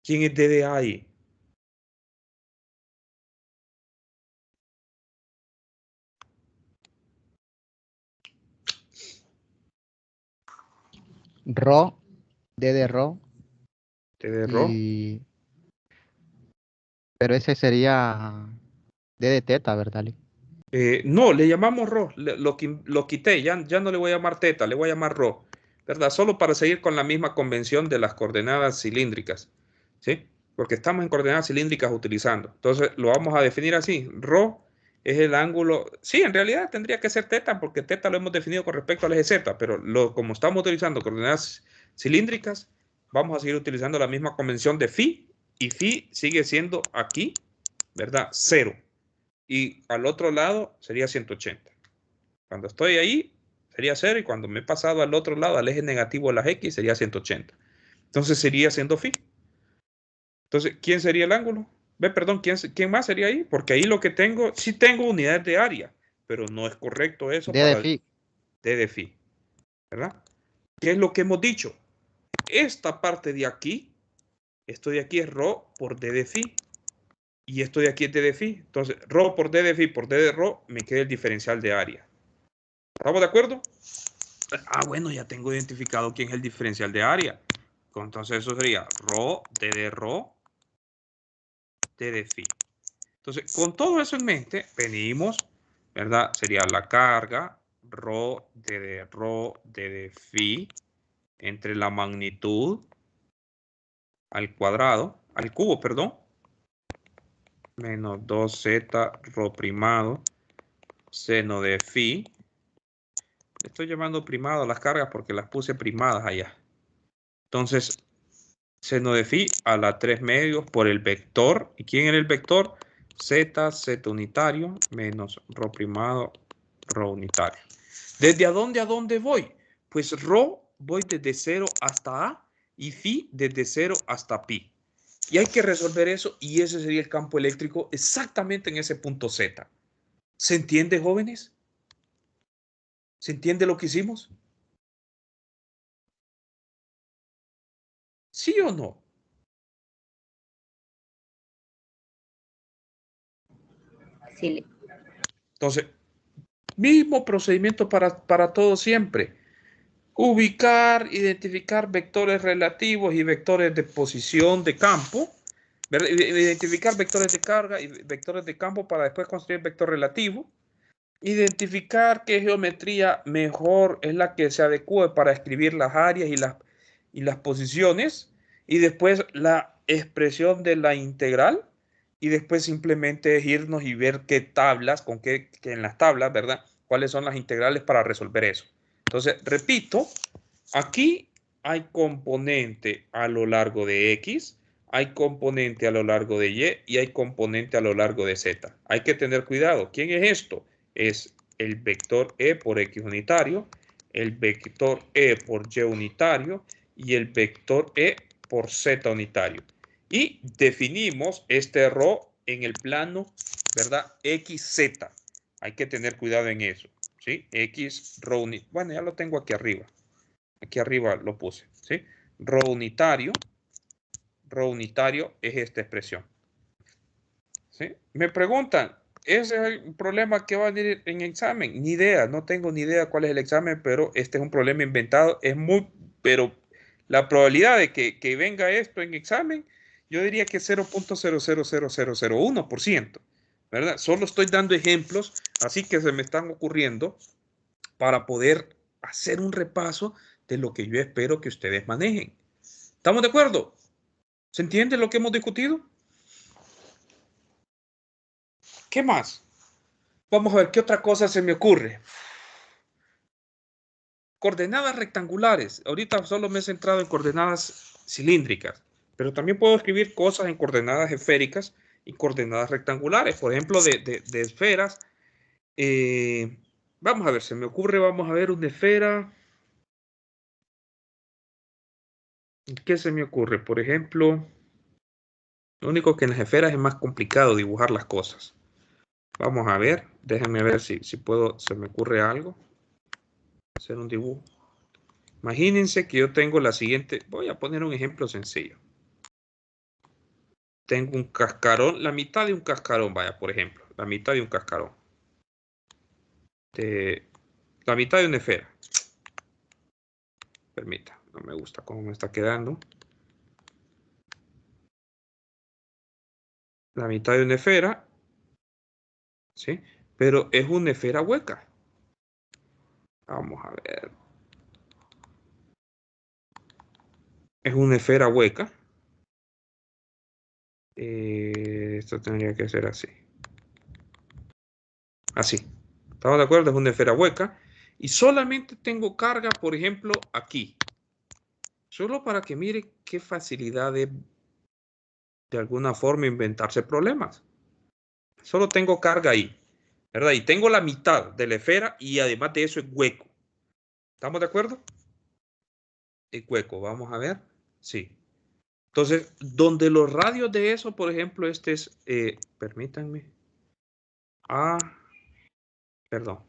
¿Quién es DDA ahí? Rho, D de Rho. ¿D de ρ? Pero ese sería D de teta, ¿verdad, Lee? No, le llamamos ρ. Lo quité, ya no le voy a llamar teta, le voy a llamar ρ. ¿Verdad? Solo para seguir con la misma convención de las coordenadas cilíndricas. ¿Sí? Porque estamos en coordenadas cilíndricas utilizando. Entonces lo vamos a definir así. ρ es el ángulo. Sí, en realidad tendría que ser teta porque teta lo hemos definido con respecto al eje Z, pero como estamos utilizando coordenadas cilíndricas, vamos a seguir utilizando la misma convención de phi y phi sigue siendo aquí, ¿verdad? 0. Y al otro lado sería 180. Cuando estoy ahí sería 0 y cuando me he pasado al otro lado, al eje negativo de las X, sería 180. Entonces sería siendo phi. Entonces, ¿quién sería el ángulo? Perdón, ¿quién más sería ahí? Porque ahí lo que tengo, sí tengo unidades de área, pero no es correcto eso D para de phi. D de phi, ¿verdad? ¿Qué es lo que hemos dicho? Esta parte de aquí, esto de aquí es ρ por D de phi. Y esto de aquí es D de phi. Entonces, ρ por D de phi por D de ρ me queda el diferencial de área. ¿Estamos de acuerdo? Bueno, ya tengo identificado quién es el diferencial de área. Entonces eso sería ρ, D de ρ, D de phi. Entonces, con todo eso en mente, venimos, ¿verdad? Sería la carga, ρ, D de phi, entre la magnitud al cuadrado, al cubo, perdón, menos 2z ρ primado, seno de phi. Estoy llamando primado a las cargas porque las puse primadas allá. Entonces, seno de phi a la 3 medios por el vector. ¿Y quién era el vector? Z unitario menos ρ primado, ρ unitario. ¿Desde a dónde voy? Pues ρ voy desde 0 hasta A y phi desde 0 hasta pi. Y hay que resolver eso y ese sería el campo eléctrico exactamente en ese punto Z. ¿Se entiende, jóvenes? ¿Se entiende lo que hicimos? ¿Sí o no? Sí. Entonces, mismo procedimiento para todo siempre. Ubicar, identificar vectores relativos y vectores de posición de campo. ¿verdad? Identificar vectores de carga y vectores de campo para después construir vector relativo. Identificar qué geometría mejor es la que se adecue para escribir las áreas y las posiciones. Y después la expresión de la integral. Y después simplemente irnos y ver qué tablas, que en las tablas, ¿verdad? Cuáles son las integrales para resolver eso. Entonces, repito, aquí hay componente a lo largo de X, hay componente a lo largo de Y y hay componente a lo largo de Z. Hay que tener cuidado. ¿Quién es esto? Es el vector E por X unitario, el vector E por Y unitario y el vector E por Z unitario. Y definimos este rho en el plano, ¿verdad? XZ. Hay que tener cuidado en eso, ¿sí? X rho unitario. Bueno, ya lo tengo aquí arriba. Aquí arriba lo puse, ¿sí? Rho unitario es esta expresión, ¿sí? Me preguntan, ¿ese es el problema que va a venir en examen? Ni idea, no tengo ni idea cuál es el examen, pero este es un problema inventado. Es muy, pero la probabilidad de que venga esto en examen, yo diría que 0.000001%, ¿verdad? Solo estoy dando ejemplos, así que se me están ocurriendo para poder hacer un repaso de lo que yo espero que ustedes manejen. ¿Estamos de acuerdo? ¿Se entiende lo que hemos discutido? ¿Qué más? Vamos a ver qué otra cosa se me ocurre. Coordenadas rectangulares. Ahorita solo me he centrado en coordenadas cilíndricas, pero también puedo escribir cosas en coordenadas esféricas y coordenadas rectangulares. Por ejemplo, de esferas. Vamos a ver, se me ocurre, vamos a ver una esfera. ¿Qué se me ocurre? Por ejemplo, lo único que en las esferas es más complicado dibujar las cosas. Vamos a ver, déjenme ver si puedo, se me ocurre algo. Hacer un dibujo. Imagínense que yo tengo la siguiente, voy a poner un ejemplo sencillo. Tengo un cascarón, la mitad de un cascarón, vaya, por ejemplo, la mitad de un cascarón. La mitad de una esfera. Permita, no me gusta cómo me está quedando. La mitad de una esfera, ¿sí? Pero es una esfera hueca. Vamos a ver. Es una esfera hueca. Esto tendría que ser así. Así. ¿Estamos de acuerdo? Es una esfera hueca. Y solamente tengo carga, por ejemplo, aquí. Solo para que mire qué facilidad de alguna forma inventarse problemas. Solo tengo carga ahí, ¿verdad? Y tengo la mitad de la esfera y además de eso es hueco. ¿Estamos de acuerdo? Es hueco, vamos a ver. Sí. Entonces, donde los radios de eso, por ejemplo, este es, permítanme. Perdón.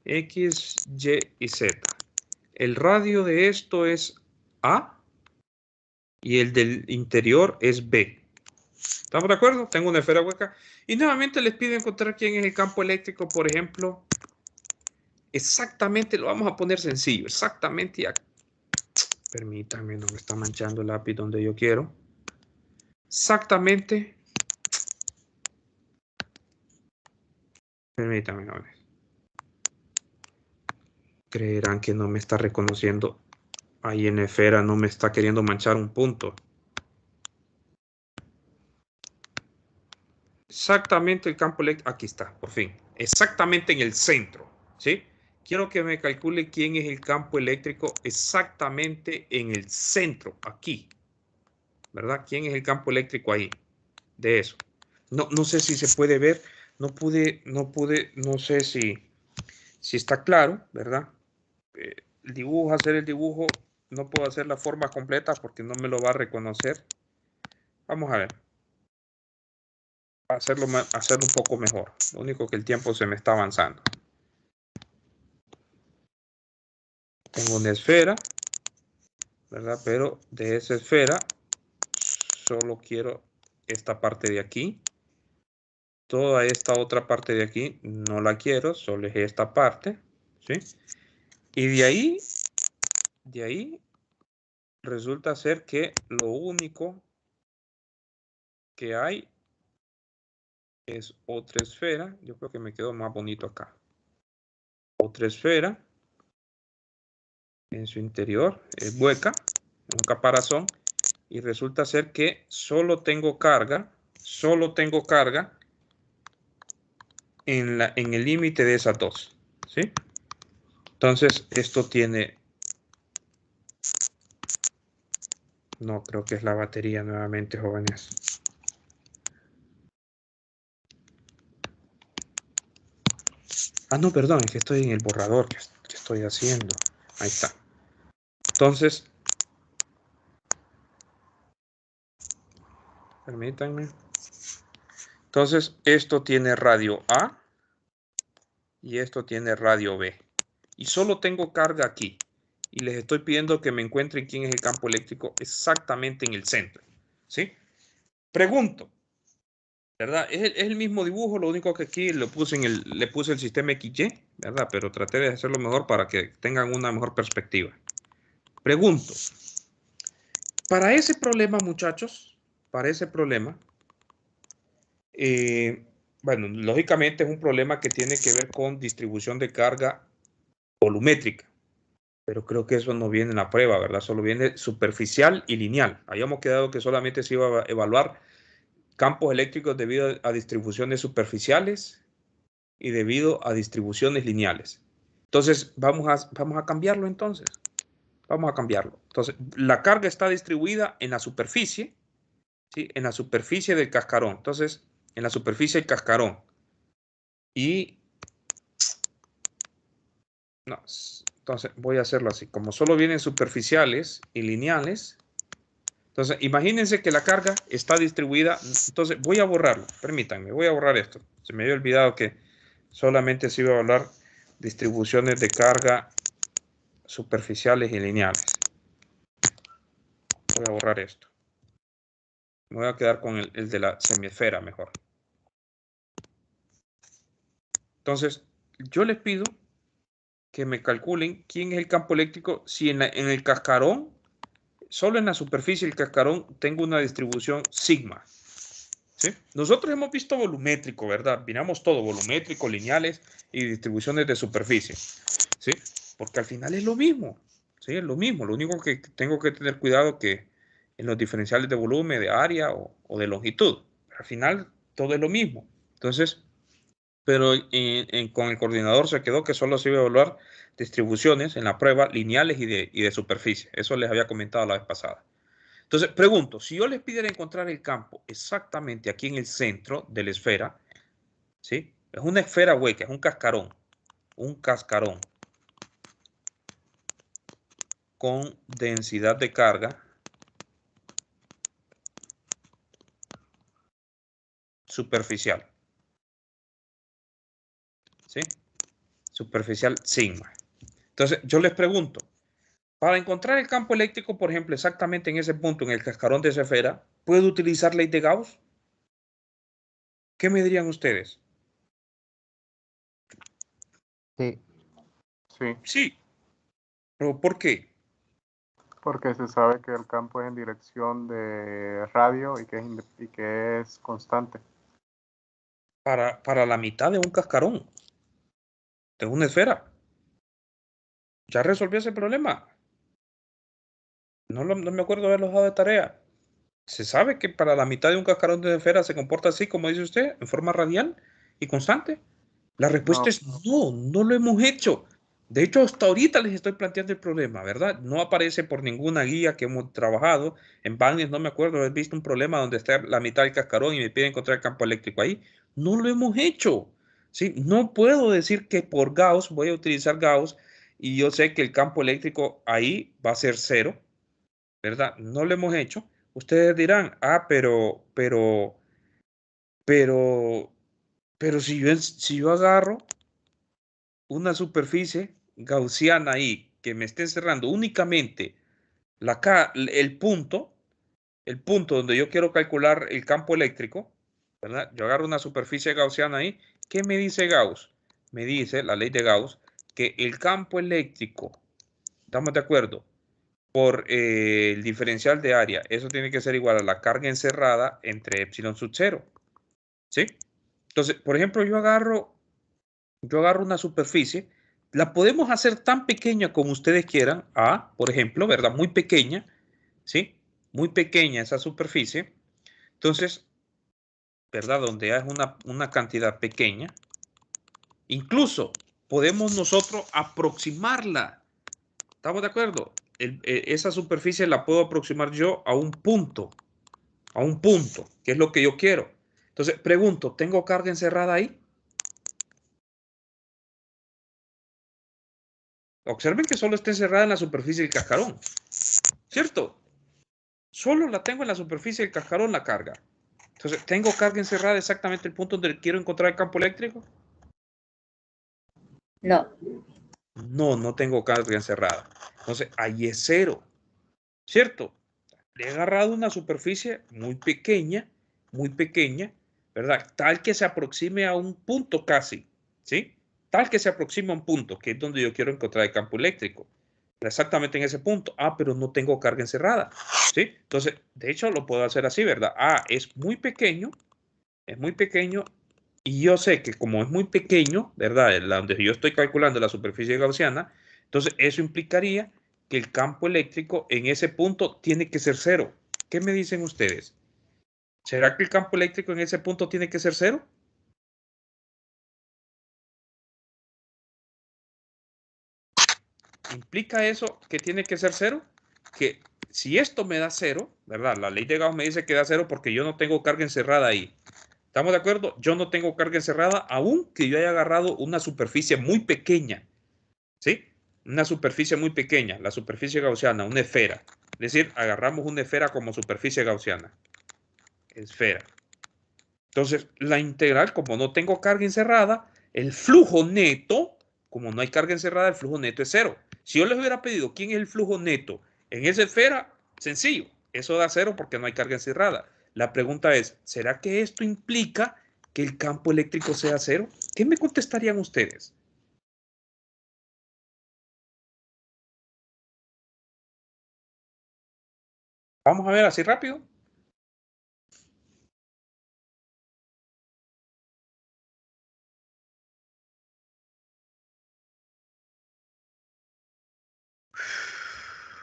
X, Y y Z. El radio de esto es A y el del interior es B. ¿Estamos de acuerdo? Tengo una esfera hueca. Y nuevamente les pido encontrar quién es el campo eléctrico, por ejemplo. Exactamente, lo vamos a poner sencillo. Exactamente. Permítanme, no me está manchando el lápiz donde yo quiero. Exactamente. Permítanme, no. Creerán que no me está reconociendo. Ahí en la esfera no me está queriendo manchar un punto. Exactamente el campo eléctrico. Aquí está, por fin. Exactamente en el centro. ¿Sí? Quiero que me calcule quién es el campo eléctrico exactamente en el centro, aquí. ¿Verdad? ¿Quién es el campo eléctrico ahí? De eso. No sé si se puede ver. No sé si está claro, ¿verdad? Hacer el dibujo, no puedo hacer la forma completa porque no me lo va a reconocer. Vamos a ver. Hacerlo un poco mejor. Lo único que el tiempo se me está avanzando. Tengo una esfera, ¿verdad? Pero de esa esfera solo quiero esta parte de aquí. Toda esta otra parte de aquí no la quiero, solo es esta parte, ¿sí? Y de ahí resulta ser que lo único que hay es otra esfera. Yo creo que me quedó más bonito acá. Otra esfera. En su interior es hueca, un caparazón. Y resulta ser que solo tengo carga en el límite de esas dos. ¿Sí? Entonces, esto tiene... No, creo que es la batería nuevamente, jóvenes. Ah, no, perdón, es que estoy en el borrador que estoy haciendo. Ahí está. Entonces, permítanme. Entonces, esto tiene radio A y esto tiene radio B. Y solo tengo carga aquí. Y les estoy pidiendo que me encuentren quién es el campo eléctrico exactamente en el centro. ¿Sí? Pregunto. ¿Verdad? Es el mismo dibujo, lo único que aquí le puse el sistema XY, ¿verdad? Pero traté de hacerlo mejor para que tengan una mejor perspectiva. Pregunto. Para ese problema, muchachos, para ese problema, bueno, lógicamente es un problema que tiene que ver con distribución de carga volumétrica. Pero creo que eso no viene en la prueba, ¿verdad? Solo viene superficial y lineal. Habíamos quedado que solamente se iba a evaluar campos eléctricos debido a distribuciones superficiales y debido a distribuciones lineales. Entonces, vamos a cambiarlo entonces. Vamos a cambiarlo. Entonces, la carga está distribuida en la superficie, ¿sí? En la superficie del cascarón. Entonces, en la superficie del cascarón. Y... no, entonces, voy a hacerlo así. Como solo vienen superficiales y lineales, entonces, imagínense que la carga está distribuida. Entonces, voy a borrarlo. Permítanme, voy a borrar esto. Se me había olvidado que solamente se iba a hablar distribuciones de carga superficiales y lineales. Voy a borrar esto. Me voy a quedar con el de la semiesfera mejor. Entonces, yo les pido que me calculen quién es el campo eléctrico si en el cascarón, solo en la superficie del cascarón, tengo una distribución sigma. ¿Sí? Nosotros hemos visto volumétrico, ¿verdad? Miramos todo, volumétrico, lineales y distribuciones de superficie. ¿Sí? Porque al final es lo mismo. ¿Sí? Es lo mismo. Lo único que tengo que tener cuidado que en los diferenciales de volumen, de área o de longitud. Pero al final todo es lo mismo. Entonces, pero con el coordinador se quedó que solo se iba a evaluar distribuciones en la prueba lineales y de superficie. Eso les había comentado la vez pasada. Entonces, pregunto, si yo les pidiera encontrar el campo exactamente aquí en el centro de la esfera, ¿sí? Es una esfera hueca, es un cascarón con densidad de carga superficial, ¿sí? Superficial sigma. Entonces, yo les pregunto, para encontrar el campo eléctrico, por ejemplo, exactamente en ese punto, en el cascarón de esa esfera, ¿puedo utilizar ley de Gauss? ¿Qué me dirían ustedes? Sí. Sí, Sí. ¿Pero por qué? porque se sabe que el campo es en dirección de radio y que es constante. Para la mitad de un cascarón, de una esfera. ¿Ya resolvió ese problema? No me acuerdo haberlo dejado de tarea. Se sabe que para la mitad de un cascarón de esfera se comporta así, como dice usted, en forma radial y constante. La respuesta es no, no lo hemos hecho. De hecho, hasta ahorita les estoy planteando el problema, ¿verdad? No aparece por ninguna guía que hemos trabajado. En Bagnes no me acuerdo haber visto un problema donde está la mitad del cascarón y me pide encontrar el campo eléctrico ahí. No lo hemos hecho. ¿Sí? No puedo decir que por Gauss voy a utilizar Gauss y yo sé que el campo eléctrico ahí va a ser cero, ¿verdad? No lo hemos hecho. Ustedes dirán, pero, si yo agarro una superficie gaussiana ahí que me esté encerrando únicamente el punto donde yo quiero calcular el campo eléctrico, ¿verdad? Yo agarro una superficie gaussiana ahí. ¿Qué me dice Gauss? Me dice la ley de Gauss que el campo eléctrico, ¿estamos de acuerdo? por el diferencial de área. Eso tiene que ser igual a la carga encerrada entre epsilon sub 0. ¿Sí? Entonces, por ejemplo, yo agarro una superficie, la podemos hacer tan pequeña como ustedes quieran, por ejemplo, ¿verdad? Muy pequeña, ¿sí? Muy pequeña esa superficie. Entonces, ¿verdad? Donde es una cantidad pequeña, incluso podemos nosotros aproximarla. ¿Estamos de acuerdo? Esa superficie la puedo aproximar yo a un punto, que es lo que yo quiero. Entonces, pregunto, ¿tengo carga encerrada ahí? Observen que solo está encerrada en la superficie del cascarón, ¿cierto? Solo la tengo en la superficie del cascarón la carga. Entonces, ¿tengo carga encerrada exactamente el punto donde quiero encontrar el campo eléctrico? No. No, no tengo carga encerrada. Entonces, ahí es 0, ¿cierto? Le he agarrado una superficie muy pequeña, ¿verdad? Tal que se aproxime a un punto casi, ¿sí? Tal que se aproxime a un punto, que es donde yo quiero encontrar el campo eléctrico. Exactamente en ese punto. Pero no tengo carga encerrada, ¿sí? Entonces, de hecho, lo puedo hacer así, ¿verdad? Es muy pequeño, y yo sé que como es muy pequeño, ¿verdad? Donde yo estoy calculando la superficie gaussiana, entonces eso implicaría que el campo eléctrico en ese punto tiene que ser 0. ¿Qué me dicen ustedes? ¿Será que el campo eléctrico en ese punto tiene que ser 0? ¿Implica eso que tiene que ser 0? Que si esto me da 0, ¿verdad? La ley de Gauss me dice que da 0 porque yo no tengo carga encerrada ahí. ¿Estamos de acuerdo? Yo no tengo carga encerrada, aunque yo haya agarrado una superficie muy pequeña, ¿sí? Una superficie muy pequeña, la superficie gaussiana, una esfera. Es decir, agarramos una esfera como superficie gaussiana. Esfera. Entonces, la integral, como no tengo carga encerrada, el flujo neto, como no hay carga encerrada, el flujo neto es 0. Si yo les hubiera pedido quién es el flujo neto en esa esfera, sencillo, eso da 0 porque no hay carga encerrada. La pregunta es, ¿será que esto implica que el campo eléctrico sea 0? ¿Qué me contestarían ustedes? Vamos a ver así rápido.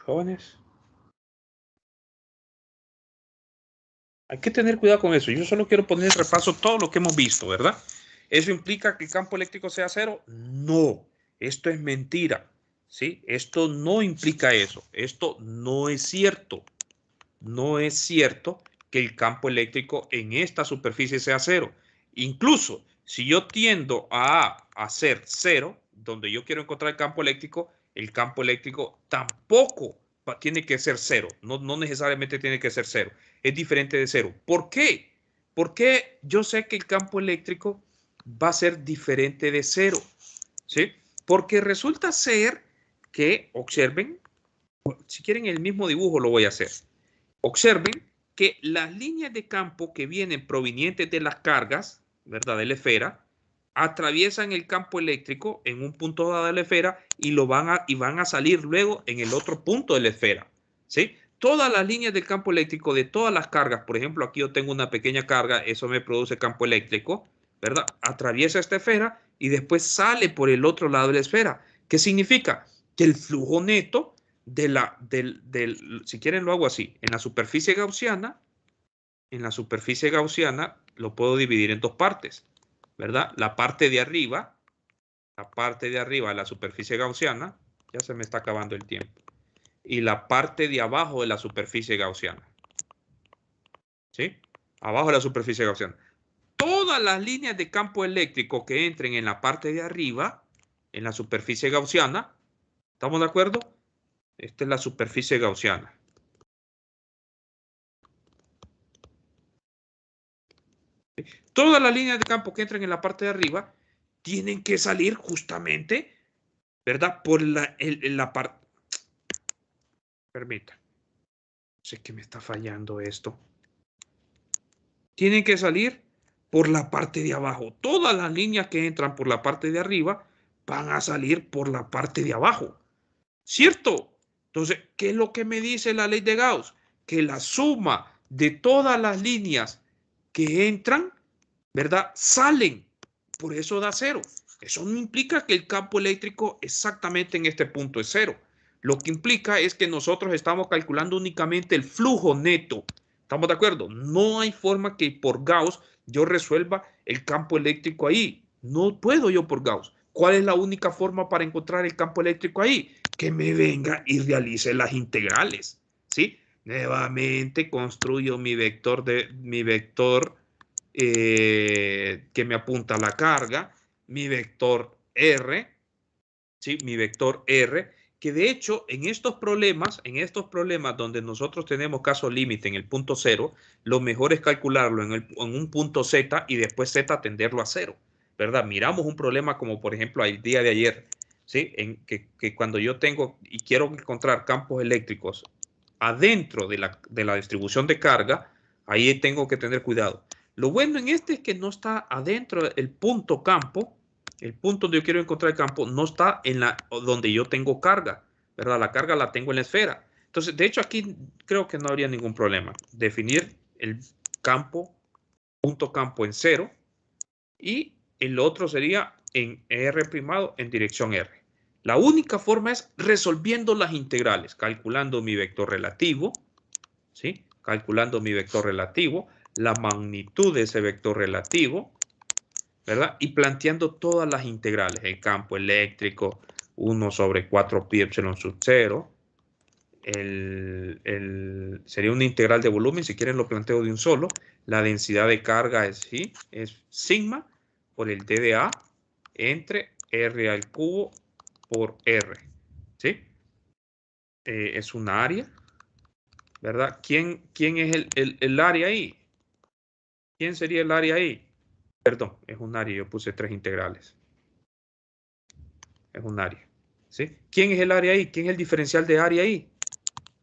Jóvenes. Hay que tener cuidado con eso. Yo solo quiero poner en repaso todo lo que hemos visto, ¿verdad? ¿Eso implica que el campo eléctrico sea 0? No, esto es mentira, ¿sí? Esto no implica eso. Esto no es cierto. No es cierto que el campo eléctrico en esta superficie sea 0. Incluso, si yo tiendo a hacer 0, donde yo quiero encontrar el campo eléctrico tampoco tiene que ser 0. No necesariamente tiene que ser 0. Es diferente de 0. ¿Por qué? Porque yo sé que el campo eléctrico va a ser diferente de 0. ¿Sí? Porque resulta ser que, observen, si quieren el mismo dibujo lo voy a hacer. Observen que las líneas de campo que vienen provenientes de las cargas, ¿verdad? De la esfera, atraviesan el campo eléctrico en un punto dado de la esfera y van a salir luego en el otro punto de la esfera, ¿sí? Todas las líneas del campo eléctrico de todas las cargas, por ejemplo, aquí yo tengo una pequeña carga, eso me produce campo eléctrico, ¿verdad? Atraviesa esta esfera y después sale por el otro lado de la esfera. ¿Qué significa? Que el flujo neto si quieren lo hago así, en la superficie gaussiana lo puedo dividir en dos partes, ¿verdad? La parte de arriba de la superficie gaussiana, ya se me está acabando el tiempo, y la parte de abajo de la superficie gaussiana, ¿sí? Abajo de la superficie gaussiana. Todas las líneas de campo eléctrico que entren en la parte de arriba, en la superficie gaussiana, ¿estamos de acuerdo? Esta es la superficie gaussiana. Todas las líneas de campo que entran en la parte de arriba tienen que salir justamente, ¿verdad? Por la parte... Permita. Sé que me está fallando esto. Tienen que salir por la parte de abajo. Todas las líneas que entran por la parte de arriba van a salir por la parte de abajo. ¿Cierto? Entonces, ¿qué es lo que me dice la ley de Gauss? Que la suma de todas las líneas que entran, ¿verdad? Salen. Por eso da cero. Eso no implica que el campo eléctrico exactamente en este punto es cero. Lo que implica es que nosotros estamos calculando únicamente el flujo neto. ¿Estamos de acuerdo? No hay forma que por Gauss yo resuelva el campo eléctrico ahí. No puedo yo por Gauss. ¿Cuál es la única forma para encontrar el campo eléctrico ahí? Que me venga y realice las integrales. ¿Sí? Nuevamente construyo mi vector que me apunta a la carga, mi vector R, ¿sí? Mi vector R, que de hecho en estos problemas donde nosotros tenemos caso límite en el punto 0, lo mejor es calcularlo en un punto Z y después Z tenderlo a 0, ¿verdad? Miramos un problema como por ejemplo el día de ayer, ¿sí? Que cuando yo tengo y quiero encontrar campos eléctricos adentro de la distribución de carga, ahí tengo que tener cuidado. Lo bueno en este es que no está adentro el punto campo, el punto donde yo quiero encontrar el campo, no está donde yo tengo carga, ¿verdad? La carga la tengo en la esfera. Entonces, de hecho, aquí creo que no habría ningún problema. Definir el campo, punto campo en 0, y el otro sería en R' en dirección R. La única forma es resolviendo las integrales, calculando mi vector relativo, ¿sí? Calculando mi vector relativo, la magnitud de ese vector relativo, ¿verdad? Y planteando todas las integrales, el campo eléctrico, 1 sobre 4 pi epsilon sub 0, sería una integral de volumen, si quieren lo planteo de un solo, la densidad de carga es sigma por el d de A entre R al cubo por R, ¿sí? Es un área, ¿verdad? ¿Quién es el área ahí? ¿Quién sería el área ahí? Perdón, es un área, yo puse 3 integrales. Es un área, ¿sí? ¿Quién es el área ahí? ¿Quién es el diferencial de área ahí?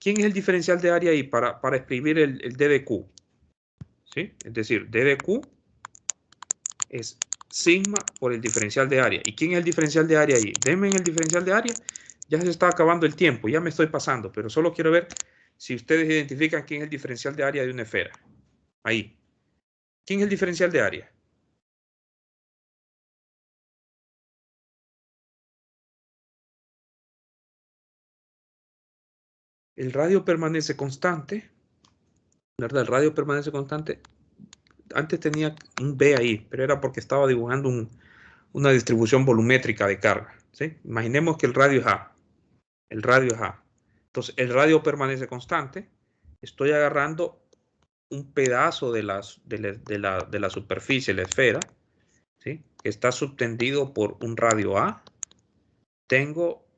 ¿Quién es el diferencial de área ahí para escribir el d de q? ¿Sí? Es decir, d de q es sigma por el diferencial de área. ¿Y quién es el diferencial de área ahí? Denme en el diferencial de área. Ya se está acabando el tiempo, ya me estoy pasando, pero solo quiero ver si ustedes identifican quién es el diferencial de área de una esfera. Ahí. ¿Quién es el diferencial de área? El radio permanece constante, ¿verdad? El radio permanece constante. Antes tenía un B ahí, pero era porque estaba dibujando una distribución volumétrica de carga, ¿sí? Imaginemos que el radio es A. El radio es A. Entonces, el radio permanece constante. Estoy agarrando un pedazo de la superficie, la esfera, ¿sí? Que está subtendido por un radio A. Tengo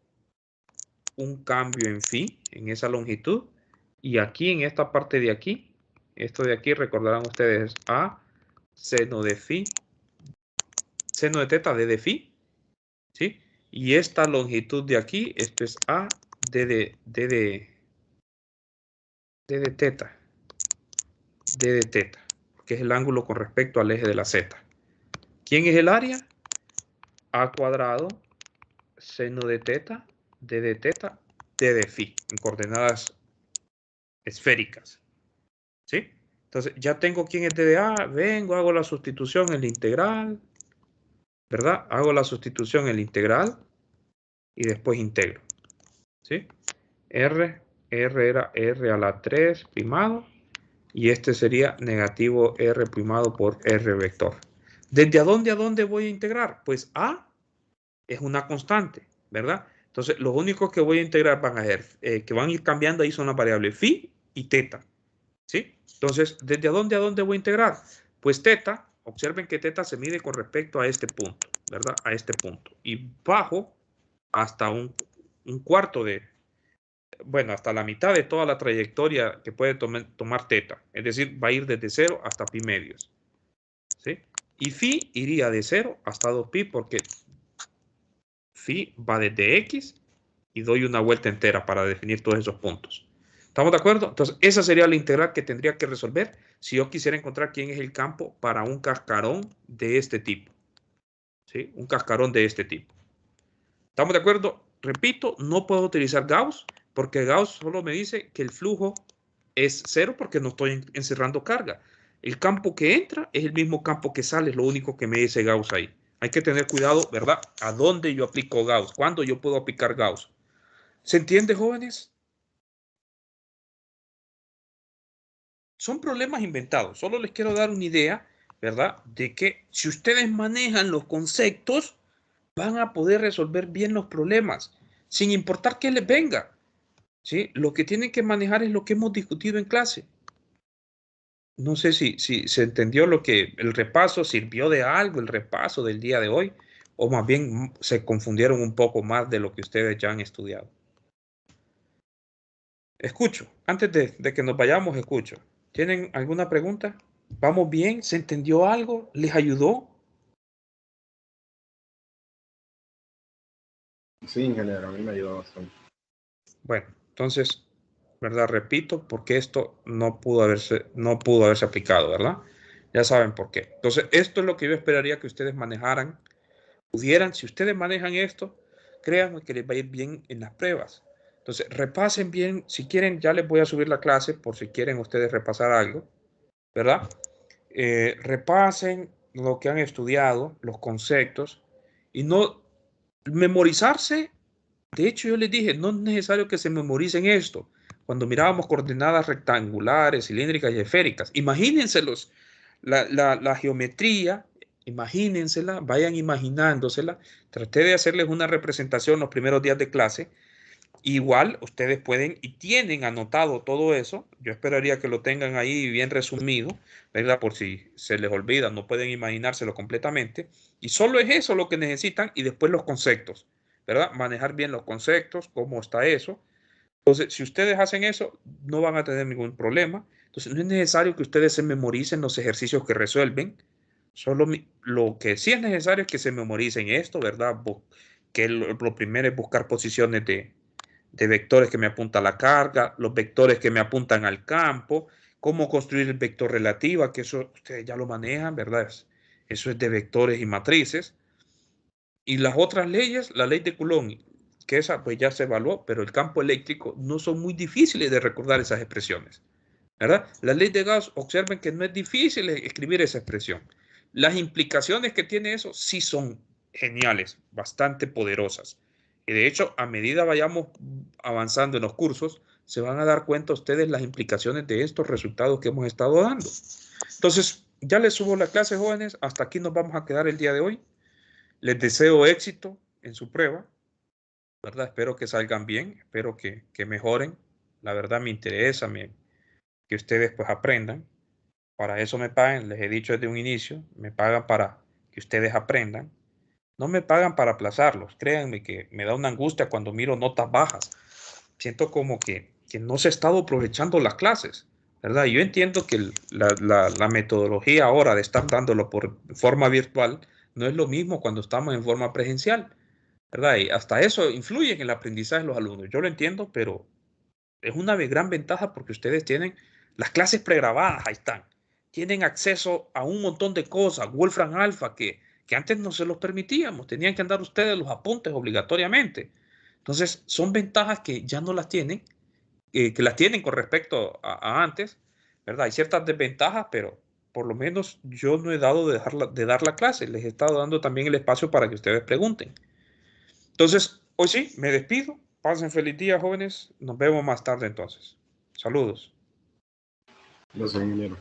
un cambio en phi, en esa longitud. Y aquí, en esta parte de aquí, esto de aquí, recordarán ustedes, A, seno de phi, seno de teta, d de phi, ¿sí? Y esta longitud de aquí, esto es A, d de teta, que es el ángulo con respecto al eje de la z. ¿Quién es el área? A cuadrado, seno de teta, d de teta, d de phi, en coordenadas esféricas, ¿sí? Entonces, ya tengo quién es d de A, vengo, hago la sustitución en la integral, ¿verdad? Hago la sustitución en la integral y después integro, ¿sí? R era R a la 3 primado y este sería negativo R primado por R vector. ¿Desde a dónde voy a integrar? Pues A es una constante, ¿verdad? Entonces, los únicos que voy a integrar van a ser, que van a ir cambiando ahí son las variables phi y teta, ¿sí? Entonces, ¿desde a dónde voy a integrar? Pues teta, observen que teta se mide con respecto a este punto, ¿verdad? A este punto. Y bajo hasta un cuarto de, bueno, hasta la mitad de toda la trayectoria que puede tomar teta. Es decir, va a ir desde 0 hasta pi medios, ¿sí? Y phi iría de 0 hasta 2pi porque phi va desde x y doy una vuelta entera para definir todos esos puntos. ¿Estamos de acuerdo? Entonces, esa sería la integral que tendría que resolver si yo quisiera encontrar quién es el campo para un cascarón de este tipo, ¿sí? Un cascarón de este tipo. ¿Estamos de acuerdo? Repito, no puedo utilizar Gauss Porque Gauss solo me dice que el flujo es 0 porque no estoy encerrando carga. El campo que entra es el mismo campo que sale, es lo único que me dice Gauss ahí. Hay que tener cuidado, ¿verdad? ¿A dónde yo aplico Gauss? ¿Cuándo yo puedo aplicar Gauss? ¿Se entiende, jóvenes? Son problemas inventados. Solo les quiero dar una idea, ¿verdad? De que si ustedes manejan los conceptos, van a poder resolver bien los problemas, sin importar qué les venga. ¿Sí? Lo que tienen que manejar es lo que hemos discutido en clase. No sé si se entendió lo que el repaso sirvió de algo, el repaso del día de hoy, o más bien se confundieron un poco más de lo que ustedes ya han estudiado. Escucho, antes de que nos vayamos, escucho. ¿Tienen alguna pregunta? ¿Vamos bien? ¿Se entendió algo? ¿Les ayudó? Sí, ingeniero, a mí me ayudó bastante. Bueno, entonces, ¿verdad? Repito, porque esto no pudo haberse aplicado, ¿verdad? Ya saben por qué. Entonces, esto es lo que yo esperaría que ustedes manejaran, pudieran, si ustedes manejan esto, créanme que les va a ir bien en las pruebas. Entonces, repasen bien, si quieren, ya les voy a subir la clase por si quieren ustedes repasar algo, ¿verdad? Repasen lo que han estudiado, los conceptos, y no memorizarse. De hecho, yo les dije, no es necesario que se memoricen esto. Cuando mirábamos coordenadas rectangulares, cilíndricas y esféricas, imagínense la geometría, imagínensela, vayan imaginándosela. Traté de hacerles una representación los primeros días de clase. Igual ustedes pueden y tienen anotado todo eso. Yo esperaría que lo tengan ahí bien resumido, ¿verdad? Por si se les olvida, no pueden imaginárselo completamente. Y solo es eso lo que necesitan y después los conceptos, ¿verdad? Manejar bien los conceptos, cómo está eso. Entonces, si ustedes hacen eso, no van a tener ningún problema. Entonces, no es necesario que ustedes se memoricen los ejercicios que resuelven. Solo lo que sí es necesario es que se memoricen esto, ¿verdad? Que lo primero es buscar posiciones de vectores que me apuntan a la carga, los vectores que me apuntan al campo, cómo construir el vector relativa, que eso ustedes ya lo manejan, ¿verdad? Eso es de vectores y matrices. Y las otras leyes, la ley de Coulomb, que esa pues ya se evaluó, pero el campo eléctrico no son muy difíciles de recordar esas expresiones, ¿verdad? La ley de Gauss, observen que no es difícil escribir esa expresión. Las implicaciones que tiene eso sí son geniales, bastante poderosas. Y de hecho, a medida vayamos avanzando en los cursos, se van a dar cuenta ustedes las implicaciones de estos resultados que hemos estado dando. Entonces, ya les subo la clase, jóvenes. Hasta aquí nos vamos a quedar el día de hoy. Les deseo éxito en su prueba, ¿verdad? Espero que salgan bien, espero que mejoren. La verdad me interesa que ustedes pues aprendan. Para eso me pagan, les he dicho desde un inicio, me pagan para que ustedes aprendan. No me pagan para aplazarlos. Créanme que me da una angustia cuando miro notas bajas. Siento como que no se ha estado aprovechando las clases, ¿verdad? Yo entiendo que la metodología ahora de estar dándolo por forma virtual no es lo mismo cuando estamos en forma presencial, ¿verdad? Y hasta eso influye en el aprendizaje de los alumnos. Yo lo entiendo, pero es una gran ventaja porque ustedes tienen las clases pregrabadas, ahí están. Tienen acceso a un montón de cosas, Wolfram Alpha, que antes no se los permitíamos. Tenían que andar ustedes los apuntes obligatoriamente. Entonces, son ventajas que ya no las tienen, que las tienen con respecto a antes, ¿verdad? Hay ciertas desventajas, pero por lo menos yo no he dado de dar la clase. Les he estado dando también el espacio para que ustedes pregunten. Entonces, hoy sí, me despido. Pasen feliz día, jóvenes. Nos vemos más tarde entonces. Saludos. Lo sé, ingeniero.